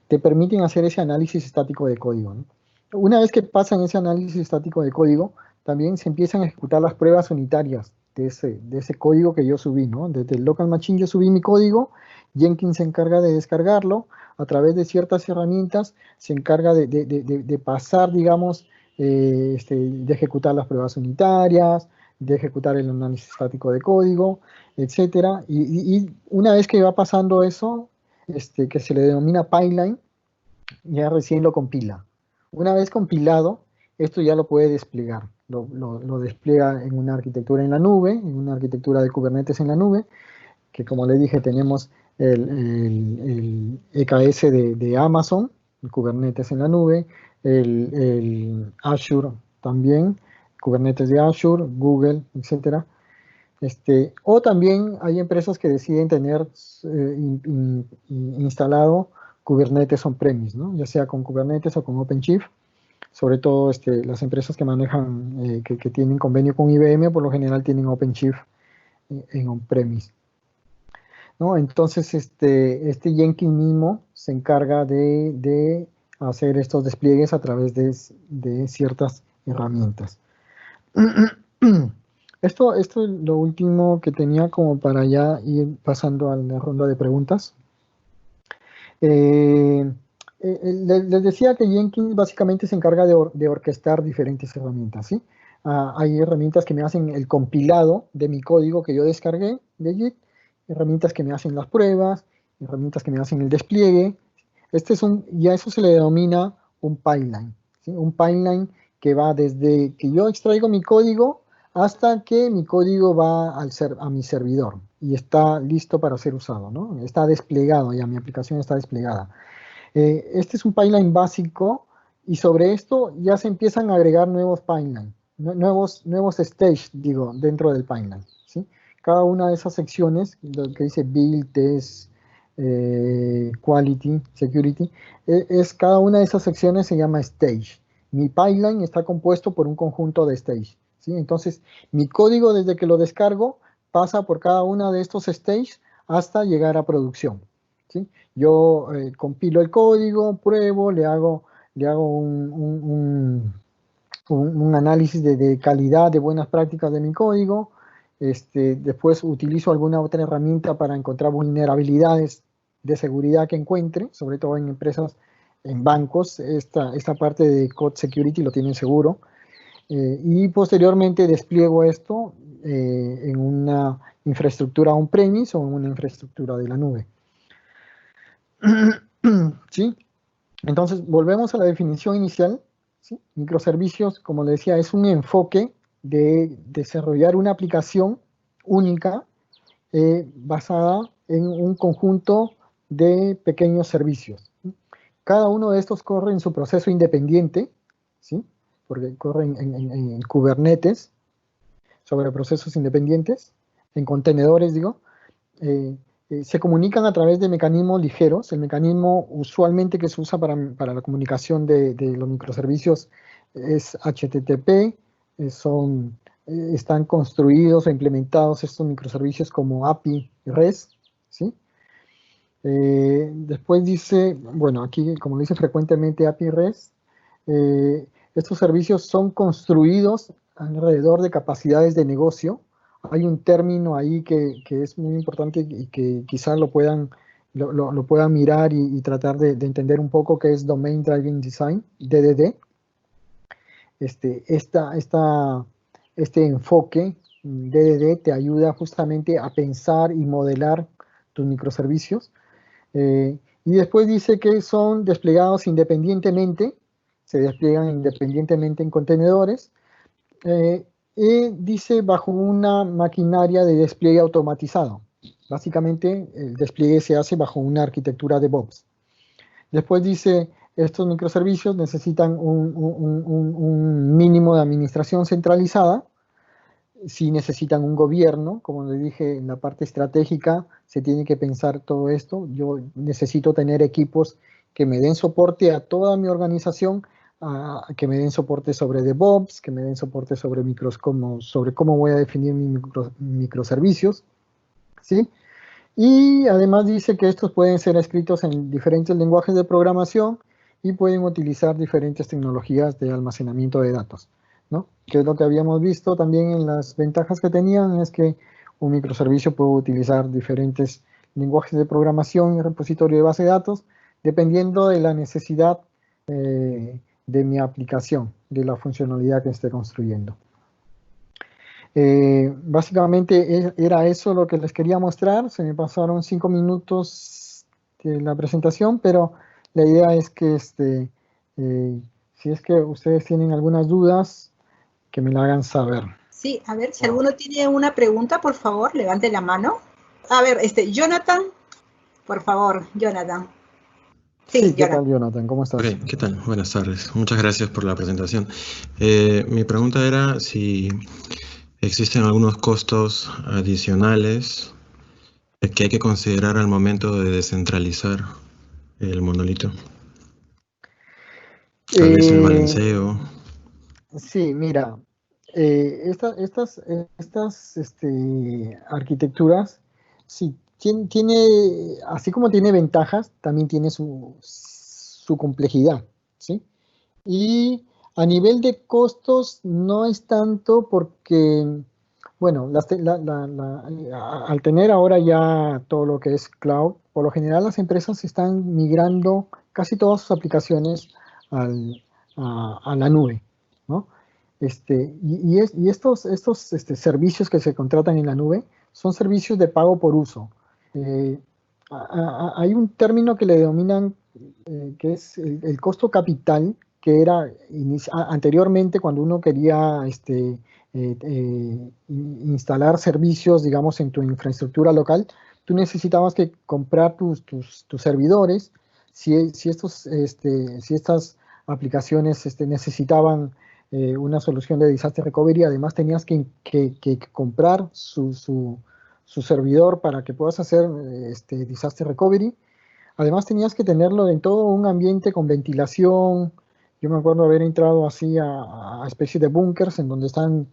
te permiten hacer ese análisis estático de código, ¿no? Una vez que pasan ese análisis estático de código, también se empiezan a ejecutar las pruebas unitarias de ese código que yo subí, ¿no? Desde el local machine yo subí mi código, Jenkins se encarga de descargarlo, a través de ciertas herramientas se encarga de pasar, digamos, de ejecutar las pruebas unitarias, de ejecutar el análisis estático de código, etcétera. Y una vez que va pasando eso, que se le denomina pipeline, ya recién lo compila. Una vez compilado, esto ya lo puede desplegar. Lo despliega en una arquitectura en la nube, en una arquitectura de Kubernetes en la nube, que como le dije, tenemos el EKS de Amazon, el Kubernetes en la nube, el Azure también, Kubernetes de Azure, Google, etcétera. O también hay empresas que deciden tener instalado Kubernetes on-premise, ¿no? Ya sea con Kubernetes o con OpenShift. Sobre todo las empresas que manejan, que tienen convenio con IBM, por lo general tienen OpenShift en on-premise, ¿no? Entonces, este Jenkins mismo se encarga de hacer estos despliegues a través de ciertas herramientas. Esto es lo último que tenía como para ya ir pasando a la ronda de preguntas. Les decía que Jenkins básicamente se encarga de orquestar diferentes herramientas, ¿sí? Hay herramientas que me hacen el compilado de mi código que yo descargué de Git, herramientas que me hacen las pruebas, herramientas que me hacen el despliegue. Ya eso se le denomina un pipeline, ¿sí? Un pipeline que va desde que yo extraigo mi código hasta que mi código va a mi servidor y está listo para ser usado, ¿no? Está desplegado ya, mi aplicación está desplegada. Este es un pipeline básico y sobre esto ya se empiezan a agregar nuevos pipelines, nuevos stage, digo, dentro del pipeline, ¿sí? Cada una de esas secciones, lo que dice build, test, quality, security, cada una de esas secciones se llama stage. Mi pipeline está compuesto por un conjunto de stage, ¿sí? Entonces, mi código desde que lo descargo pasa por cada una de estos stages hasta llegar a producción, ¿sí? Yo compilo el código, pruebo, le hago un análisis de calidad, de buenas prácticas de mi código. Después utilizo alguna otra herramienta para encontrar vulnerabilidades de seguridad que encuentre, sobre todo en empresas, en bancos. Esta parte de Code Security lo tienen seguro. Y posteriormente despliego esto en una infraestructura on-premise o en una infraestructura de la nube. ¿Sí? Entonces, volvemos a la definición inicial, ¿sí? Microservicios, como le decía, es un enfoque de desarrollar una aplicación única basada en un conjunto de pequeños servicios. Cada uno de estos corre en su proceso independiente, ¿sí? Porque corre en Kubernetes, sobre procesos independientes, en contenedores, digo. Se comunican a través de mecanismos ligeros. El mecanismo usualmente que se usa para la comunicación de los microservicios es HTTP. Están construidos o implementados estos microservicios como API REST, ¿sí? Después dice, bueno, aquí como dice frecuentemente API REST, estos servicios son construidos alrededor de capacidades de negocio. Hay un término ahí que es muy importante y que quizás lo puedan mirar y tratar de entender un poco, que es Domain Driven Design, DDD. Este enfoque DDD te ayuda justamente a pensar y modelar tus microservicios. Y después dice que son desplegados independientemente, se despliegan independientemente en contenedores, y dice bajo una maquinaria de despliegue automatizado. Básicamente el despliegue se hace bajo una arquitectura DevOps. Después dice, estos microservicios necesitan un mínimo de administración centralizada. Si necesitan un gobierno, como le dije, en la parte estratégica se tiene que pensar todo esto. Yo necesito tener equipos que me den soporte a toda mi organización, que me den soporte sobre DevOps, que me den soporte sobre cómo voy a definir mis microservicios, ¿sí? Y además dice que estos pueden ser escritos en diferentes lenguajes de programación y pueden utilizar diferentes tecnologías de almacenamiento de datos, ¿no? Que es lo que habíamos visto también en las ventajas que tenían, es que un microservicio puede utilizar diferentes lenguajes de programación y repositorio de base de datos, dependiendo de la necesidad de mi aplicación, de la funcionalidad que esté construyendo. Básicamente era eso lo que les quería mostrar. Se me pasaron 5 minutos de la presentación, pero la idea es que si es que ustedes tienen algunas dudas, que me la hagan saber. Sí, a ver, si alguno tiene una pregunta, por favor, levante la mano. A ver, Jonathan, por favor, Jonathan. Sí, ¿qué tal, Jonathan? ¿Cómo estás? Ok, ¿qué tal? Buenas tardes. Muchas gracias por la presentación. Mi pregunta era si existen algunos costos adicionales que hay que considerar al momento de descentralizar el monolito. Tal vez el balanceo. Sí, mira, estas arquitecturas, sí, tiene, así como tiene ventajas, también tiene su complejidad, ¿sí? Y a nivel de costos no es tanto porque, bueno, al tener ahora ya todo lo que es cloud, por lo general las empresas están migrando casi todas sus aplicaciones a la nube, ¿no? Y estos servicios que se contratan en la nube son servicios de pago por uso. Hay un término que le denominan que es el costo capital, que era anteriormente cuando uno quería instalar servicios, digamos, en tu infraestructura local, tú necesitabas que comprar tus servidores. Si estas aplicaciones necesitaban una solución de disaster recovery, además tenías que comprar su servidor para que puedas hacer disaster recovery. Además tenías que tenerlo en todo un ambiente con ventilación. Yo me acuerdo haber entrado así a especies de búnkers en donde están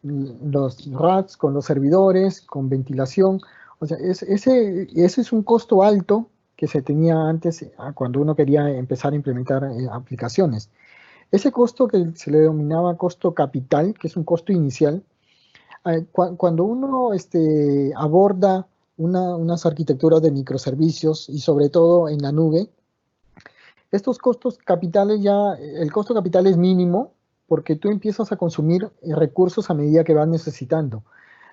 los racks con los servidores, con ventilación. O sea, ese es un costo alto que se tenía antes cuando uno quería empezar a implementar aplicaciones. Ese costo que se le denominaba costo capital, que es un costo inicial, cuando uno aborda unas arquitecturas de microservicios y sobre todo en la nube, estos costos capitales el costo capital es mínimo porque tú empiezas a consumir recursos a medida que vas necesitando.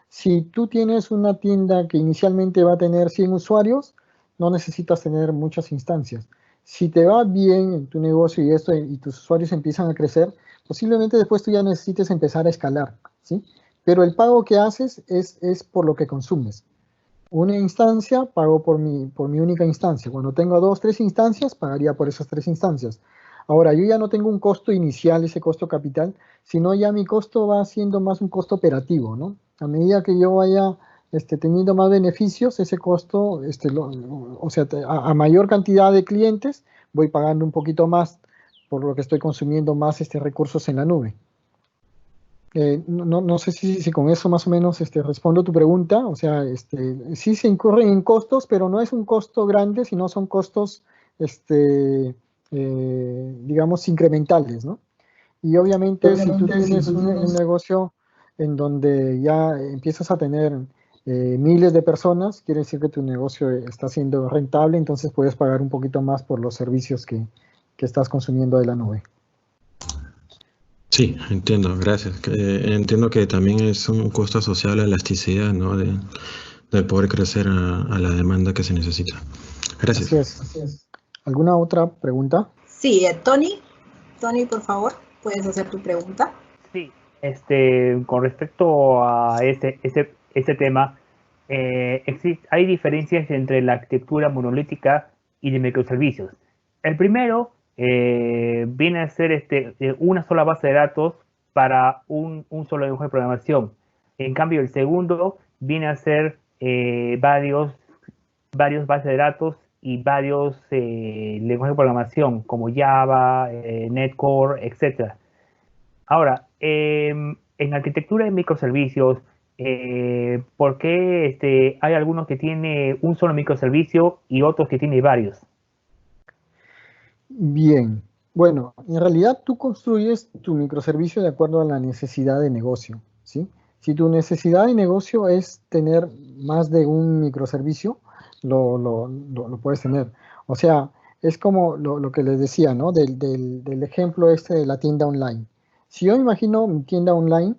Si tú tienes una tienda que inicialmente va a tener 100 usuarios, no necesitas tener muchas instancias. Si te va bien en tu negocio y tus usuarios empiezan a crecer, posiblemente después tú ya necesites empezar a escalar, ¿sí? Pero el pago que haces es por lo que consumes. Una instancia, pago por mi única instancia. Cuando tengo 2, 3 instancias, pagaría por esas 3 instancias. Ahora, yo ya no tengo un costo inicial, ese costo capital, sino ya mi costo va siendo más un costo operativo, ¿no? A medida que yo vaya teniendo más beneficios, ese costo, o sea, a mayor cantidad de clientes, voy pagando un poquito más por lo que estoy consumiendo más recursos en la nube. No sé si con eso más o menos respondo tu pregunta. O sea, sí se incurren en costos, pero no es un costo grande, sino son costos, digamos, incrementales, ¿no? Y obviamente si tú tienes un negocio en donde ya empiezas a tener miles de personas, quiere decir que tu negocio está siendo rentable, entonces puedes pagar un poquito más por los servicios que estás consumiendo de la nube. Sí, entiendo, gracias. Entiendo que también es un costo asociado a la elasticidad, ¿no? De poder crecer a la demanda que se necesita. Gracias. Así es. ¿Alguna otra pregunta? Sí, Tony, por favor, puedes hacer tu pregunta. Sí, con respecto a este tema, hay diferencias entre la arquitectura monolítica y de microservicios. El primero viene a ser una sola base de datos para un solo lenguaje de programación. En cambio, el segundo viene a ser varios bases de datos y varios lenguajes de programación como Java, Netcore, etc. Ahora, en arquitectura de microservicios, ¿por qué hay algunos que tienen un solo microservicio y otros que tienen varios? Bien, bueno, en realidad tú construyes tu microservicio de acuerdo a la necesidad de negocio, ¿sí? Si tu necesidad de negocio es tener más de un microservicio, lo puedes tener. O sea, es como lo que les decía, ¿no? Del ejemplo de la tienda online. Si yo imagino mi tienda online,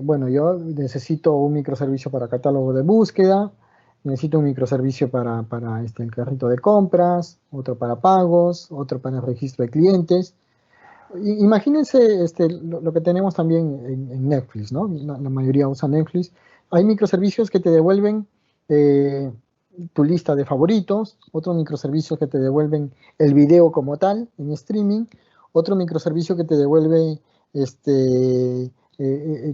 bueno, yo necesito un microservicio para catálogo de búsqueda, necesito un microservicio para el carrito de compras, otro para pagos, otro para el registro de clientes. Imagínense lo que tenemos también en Netflix, ¿no? La mayoría usa Netflix. Hay microservicios que te devuelven tu lista de favoritos, otros microservicios que te devuelven el video como tal, en streaming, otro microservicio que te devuelve,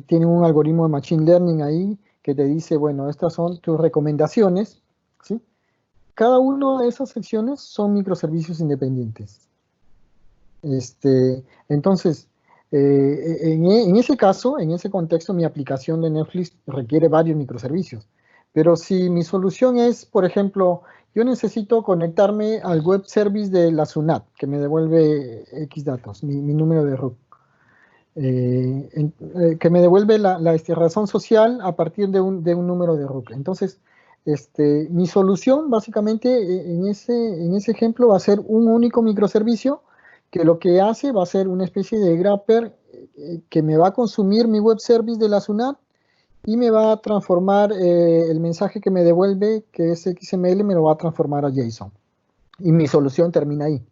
tiene un algoritmo de Machine Learning ahí que te dice, bueno, estas son tus recomendaciones, ¿sí? Cada una de esas secciones son microservicios independientes. Entonces, en ese caso, en ese contexto, mi aplicación de Netflix requiere varios microservicios. Pero si mi solución es, por ejemplo, yo necesito conectarme al web service de la SUNAT, que me devuelve X datos, mi número de RUC, que me devuelve la razón social a partir de un número de RUC. Entonces, mi solución, básicamente, en ese ejemplo, va a ser un único microservicio que lo que hace va a ser una especie de grapper que me va a consumir mi web service de la SUNAT y me va a transformar el mensaje que me devuelve, que es XML, me lo va a transformar a JSON. Y mi solución termina ahí.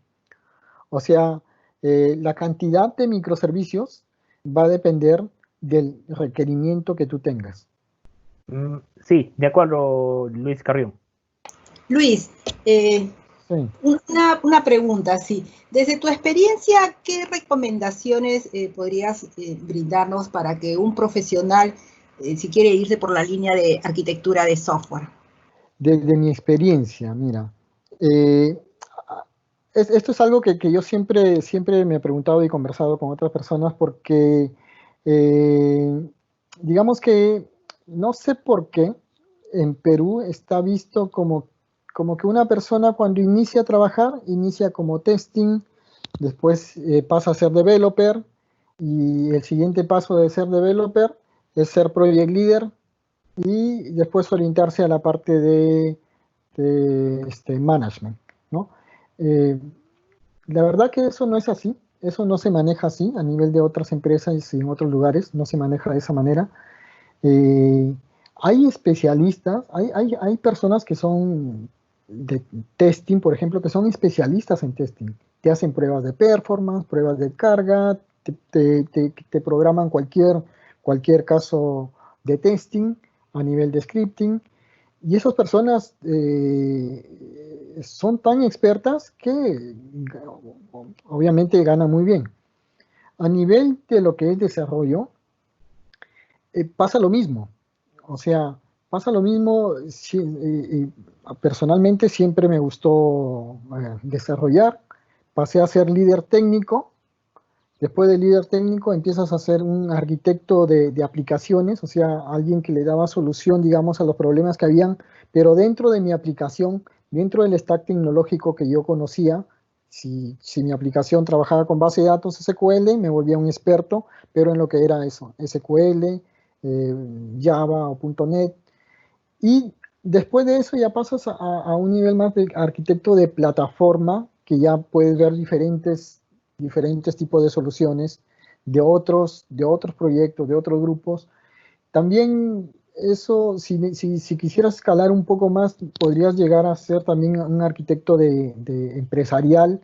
O sea, la cantidad de microservicios va a depender del requerimiento que tú tengas. Sí, de acuerdo, Luis Carrión. Luis, sí. Una pregunta, sí. Desde tu experiencia, ¿qué recomendaciones podrías brindarnos para que un profesional, si quiere irse por la línea de arquitectura de software? Desde mi experiencia, mira, esto es algo que yo siempre me he preguntado y conversado con otras personas porque, digamos que, no sé por qué, en Perú está visto como que una persona cuando inicia a trabajar, inicia como testing, después pasa a ser developer, y el siguiente paso de ser developer es ser project leader, y después orientarse a la parte de management, ¿no? La verdad que eso no es así, eso no se maneja así a nivel de otras empresas y en otros lugares, no se maneja de esa manera. Hay especialistas, hay personas que son de testing, por ejemplo, que son especialistas en testing. Te hacen pruebas de performance, pruebas de carga, te programan cualquier caso de testing a nivel de scripting. Y esas personas son tan expertas que obviamente ganan muy bien. A nivel de lo que es desarrollo, pasa lo mismo. O sea, pasa lo mismo. Personalmente siempre me gustó desarrollar. Pasé a ser líder técnico. Después de líder técnico empiezas a ser un arquitecto de aplicaciones, o sea, alguien que le daba solución, digamos, a los problemas que habían, pero dentro de mi aplicación, dentro del stack tecnológico que yo conocía, si mi aplicación trabajaba con base de datos SQL, me volvía un experto, pero en lo que era eso, SQL, Java o .NET, y después de eso ya pasas a un nivel más de arquitecto de plataforma, que ya puedes ver diferentes tipos de soluciones de otros proyectos, de otros grupos. También eso, si quisieras escalar un poco más, podrías llegar a ser también un arquitecto de empresarial.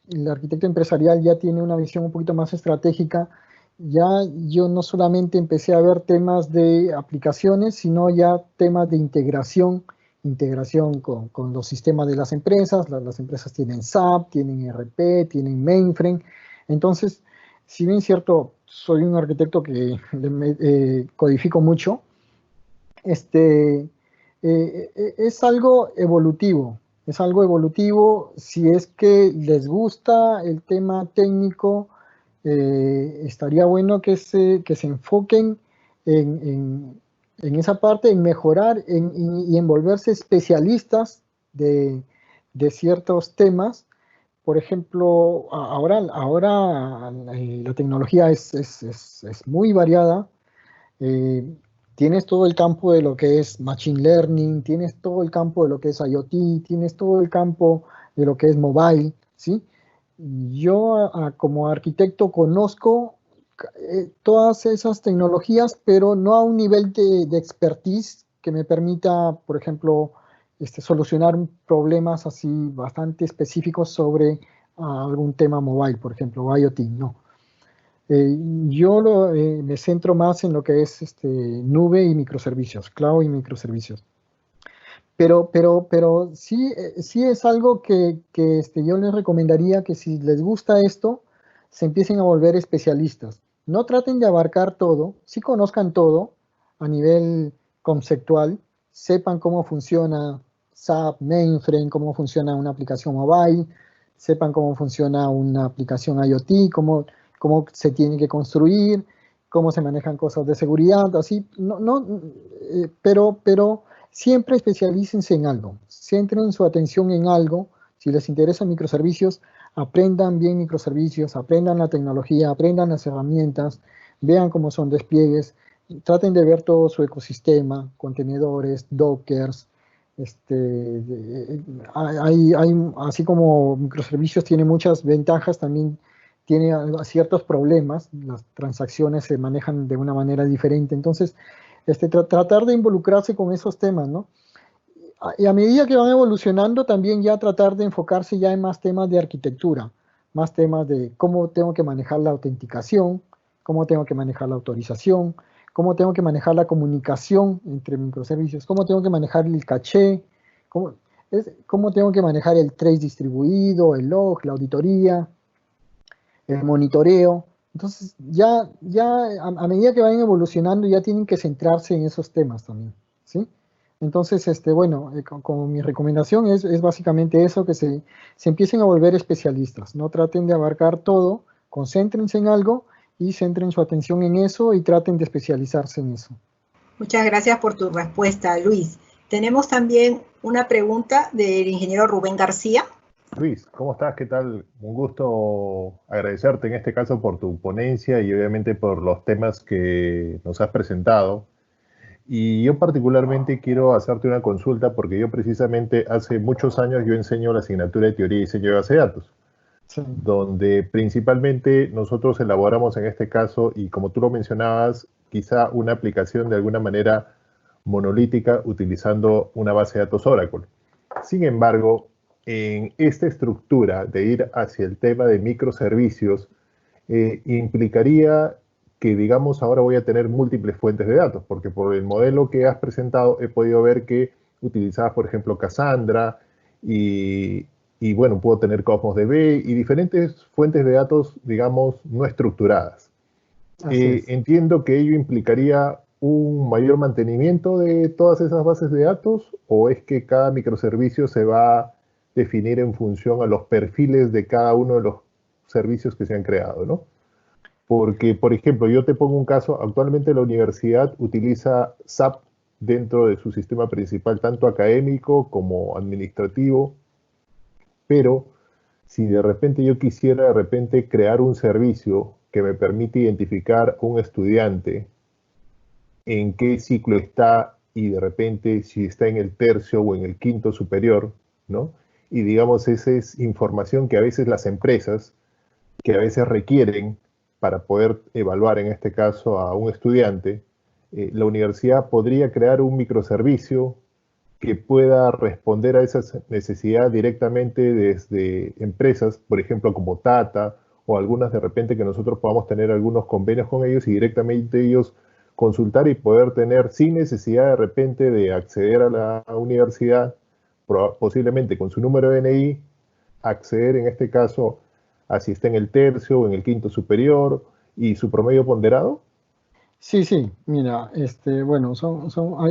El arquitecto empresarial ya tiene una visión un poquito más estratégica. Ya yo no solamente empecé a ver temas de aplicaciones, sino ya temas de integración con los sistemas de las empresas. Las empresas tienen SAP, tienen ERP, tienen mainframe. Entonces, si bien es cierto, soy un arquitecto que codifico mucho, es algo evolutivo. Es algo evolutivo. Si es que les gusta el tema técnico, estaría bueno que se enfoquen en esa parte, en mejorar y en volverse especialistas de ciertos temas. Por ejemplo, ahora la tecnología es muy variada. Tienes todo el campo de lo que es Machine Learning, tienes todo el campo de lo que es IoT, tienes todo el campo de lo que es mobile, ¿sí? Yo como arquitecto conozco todas esas tecnologías, pero no a un nivel de expertise que me permita, por ejemplo, solucionar problemas así bastante específicos sobre algún tema mobile, por ejemplo, IoT, no. Yo me centro más en lo que es nube y microservicios, cloud y microservicios. Pero sí, sí es algo que yo les recomendaría que si les gusta esto, se empiecen a volver especialistas. No traten de abarcar todo, sí conozcan todo a nivel conceptual, sepan cómo funciona SAP, mainframe, cómo funciona una aplicación mobile, sepan cómo funciona una aplicación IoT, cómo se tiene que construir, cómo se manejan cosas de seguridad, así, pero siempre especialícense en algo, centren su atención en algo. Si les interesan microservicios, aprendan bien microservicios, aprendan la tecnología, aprendan las herramientas, vean cómo son despliegues, traten de ver todo su ecosistema, contenedores, dockers, así como microservicios tiene muchas ventajas, también tiene ciertos problemas, las transacciones se manejan de una manera diferente, entonces tratar de involucrarse con esos temas, ¿no? Y a medida que van evolucionando, también ya tratar de enfocarse ya en más temas de arquitectura, más temas de cómo tengo que manejar la autenticación, cómo tengo que manejar la autorización, cómo tengo que manejar la comunicación entre microservicios, cómo tengo que manejar el caché, cómo tengo que manejar el trace distribuido, el log, la auditoría, el monitoreo. Entonces, ya a medida que vayan evolucionando, ya tienen que centrarse en esos temas también, ¿sí? Entonces, bueno, como mi recomendación es básicamente eso, que se empiecen a volver especialistas. No traten de abarcar todo, concéntrense en algo y centren su atención en eso y traten de especializarse en eso. Muchas gracias por tu respuesta, Luis. Tenemos también una pregunta del ingeniero Rubén García. Luis, ¿cómo estás? ¿Qué tal? Un gusto agradecerte en este caso por tu ponencia y obviamente por los temas que nos has presentado. Y yo particularmente quiero hacerte una consulta porque yo precisamente hace muchos años yo enseño la asignatura de Teoría y Diseño de Base de Datos, sí, donde principalmente nosotros elaboramos en este caso, y como tú lo mencionabas, quizá una aplicación de alguna manera monolítica utilizando una base de datos Oracle. Sin embargo, en esta estructura de ir hacia el tema de microservicios, implicaría que, digamos, ahora voy a tener múltiples fuentes de datos, porque por el modelo que has presentado he podido ver que utilizabas, por ejemplo, Cassandra y bueno, puedo tener Cosmos DB y diferentes fuentes de datos, digamos, no estructuradas. Entiendo que ello implicaría un mayor mantenimiento de todas esas bases de datos, o es que cada microservicio se va a definir en función a los perfiles de cada uno de los servicios que se han creado, ¿no? Porque, por ejemplo, yo te pongo un caso, actualmente la universidad utiliza SAP dentro de su sistema principal, tanto académico como administrativo, pero si de repente yo quisiera crear un servicio que me permite identificar a un estudiante en qué ciclo está y de repente si está en el tercio o en el quinto superior, ¿no? Y digamos, esa es información que a veces las empresas, que a veces requieren para poder evaluar en este caso a un estudiante, la universidad podría crear un microservicio que pueda responder a esas necesidades directamente desde empresas, por ejemplo, como Tata, o algunas de repente que nosotros podamos tener algunos convenios con ellos y directamente ellos consultar y poder tener sin necesidad de repente de acceder a la universidad, posiblemente con su número de DNI, acceder en este caso a si está en el tercio o en el quinto superior y su promedio ponderado. Sí, mira, bueno,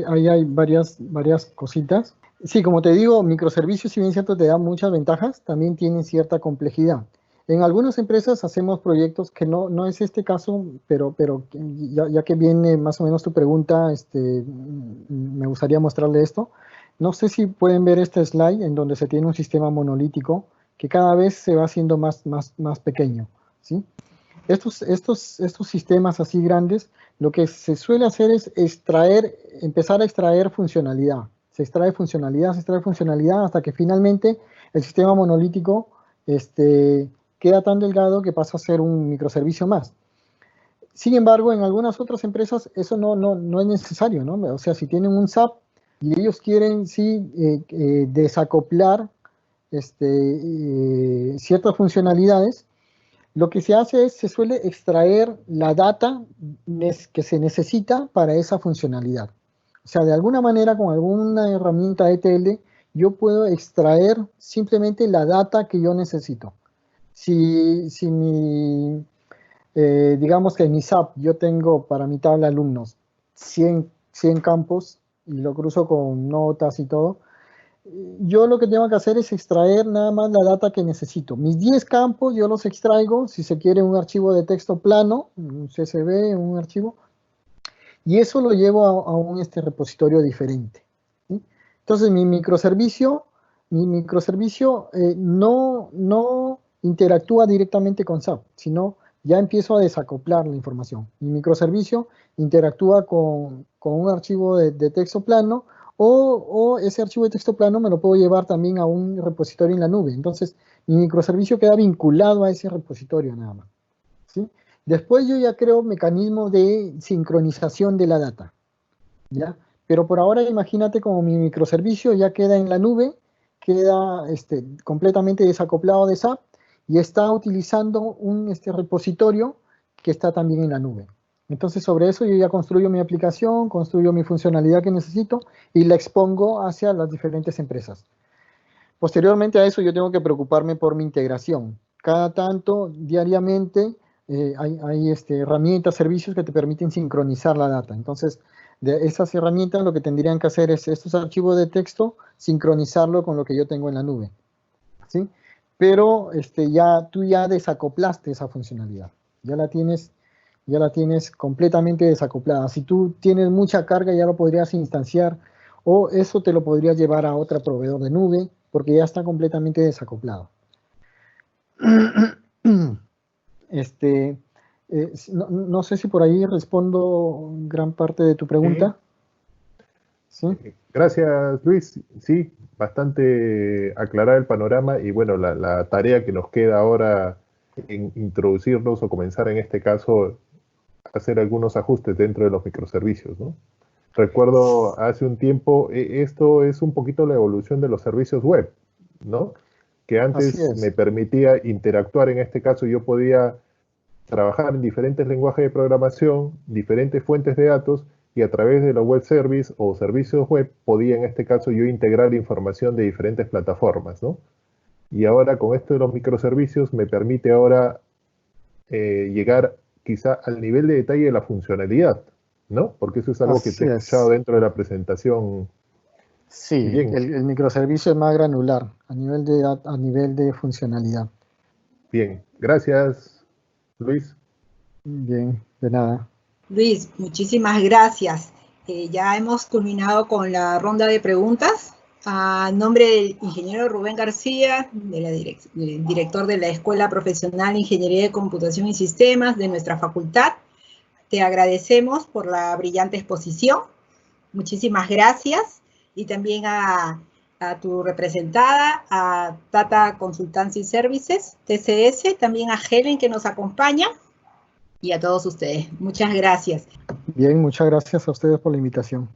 ahí hay varias cositas. Sí, como te digo, microservicios, si bien cierto, te dan muchas ventajas, también tienen cierta complejidad. En algunas empresas hacemos proyectos que no es este caso, pero ya que viene más o menos tu pregunta, me gustaría mostrarle esto. No sé si pueden ver este slide en donde se tiene un sistema monolítico que cada vez se va haciendo más pequeño, ¿sí? Estos sistemas así grandes, lo que se suele hacer es empezar a extraer funcionalidad. Se extrae funcionalidad hasta que finalmente el sistema monolítico queda tan delgado que pasa a ser un microservicio más. Sin embargo, en algunas otras empresas eso no es necesario, ¿no? O sea, si tienen un SAP y ellos quieren, sí, desacoplar ciertas funcionalidades, lo que se hace es, se suele extraer la data que se necesita para esa funcionalidad. O sea, de alguna manera, con alguna herramienta ETL, yo puedo extraer simplemente la data que yo necesito. Si digamos que en mi SAP yo tengo para mi tabla de alumnos 100 campos y lo cruzo con notas y todo, yo lo que tengo que hacer es extraer nada más la data que necesito. Mis 10 campos yo los extraigo, si se quiere, un archivo de texto plano, un CSV, un archivo, y eso lo llevo a un repositorio diferente, ¿sí? Entonces mi microservicio no interactúa directamente con SAP, sino ya empiezo a desacoplar la información. Mi microservicio interactúa con un archivo de texto plano, o ese archivo de texto plano me lo puedo llevar también a un repositorio en la nube. Entonces, mi microservicio queda vinculado a ese repositorio nada más, ¿sí? Después yo ya creo mecanismos de sincronización de la data, ¿ya? Pero por ahora imagínate como mi microservicio ya queda en la nube, queda completamente desacoplado de SAP y está utilizando un repositorio que está también en la nube. Entonces sobre eso yo ya construyo mi aplicación, construyo mi funcionalidad que necesito y la expongo hacia las diferentes empresas. Posteriormente a eso yo tengo que preocuparme por mi integración. Cada tanto, diariamente, hay herramientas, servicios que te permiten sincronizar la data. Entonces, de esas herramientas lo que tendrían que hacer es estos archivos de texto, sincronizarlo con lo que yo tengo en la nube, ¿sí? Pero tú ya desacoplaste esa funcionalidad. Ya la tienes completamente desacoplada. Si tú tienes mucha carga, ya lo podrías instanciar, o eso te lo podrías llevar a otro proveedor de nube, porque ya está completamente desacoplado. No sé si por ahí respondo gran parte de tu pregunta. ¿Sí? Gracias, Luis. Sí, bastante aclarar el panorama y bueno, la tarea que nos queda ahora en introducirnos o comenzar en este caso a hacer algunos ajustes dentro de los microservicios, ¿no? Recuerdo hace un tiempo, esto es un poquito la evolución de los servicios web, ¿no? Que antes me permitía interactuar, en este caso yo podía trabajar en diferentes lenguajes de programación, diferentes fuentes de datos, y a través de los web service o servicios web podía en este caso yo integrar información de diferentes plataformas, ¿no? Y ahora con esto de los microservicios me permite ahora llegar quizá al nivel de detalle de la funcionalidad, ¿no? Porque eso es algo que te he escuchado dentro de la presentación. Sí, el microservicio es más granular a nivel de funcionalidad. Bien, gracias, Luis. Bien, de nada. Luis, muchísimas gracias. Ya hemos culminado con la ronda de preguntas. A nombre del ingeniero Rubén García, director de la Escuela Profesional de Ingeniería de Computación y Sistemas de nuestra facultad, te agradecemos por la brillante exposición. Muchísimas gracias. Y también a tu representada, a Tata Consultancy Services, TCS, también a Helen que nos acompaña y a todos ustedes. Muchas gracias. Bien, muchas gracias a ustedes por la invitación.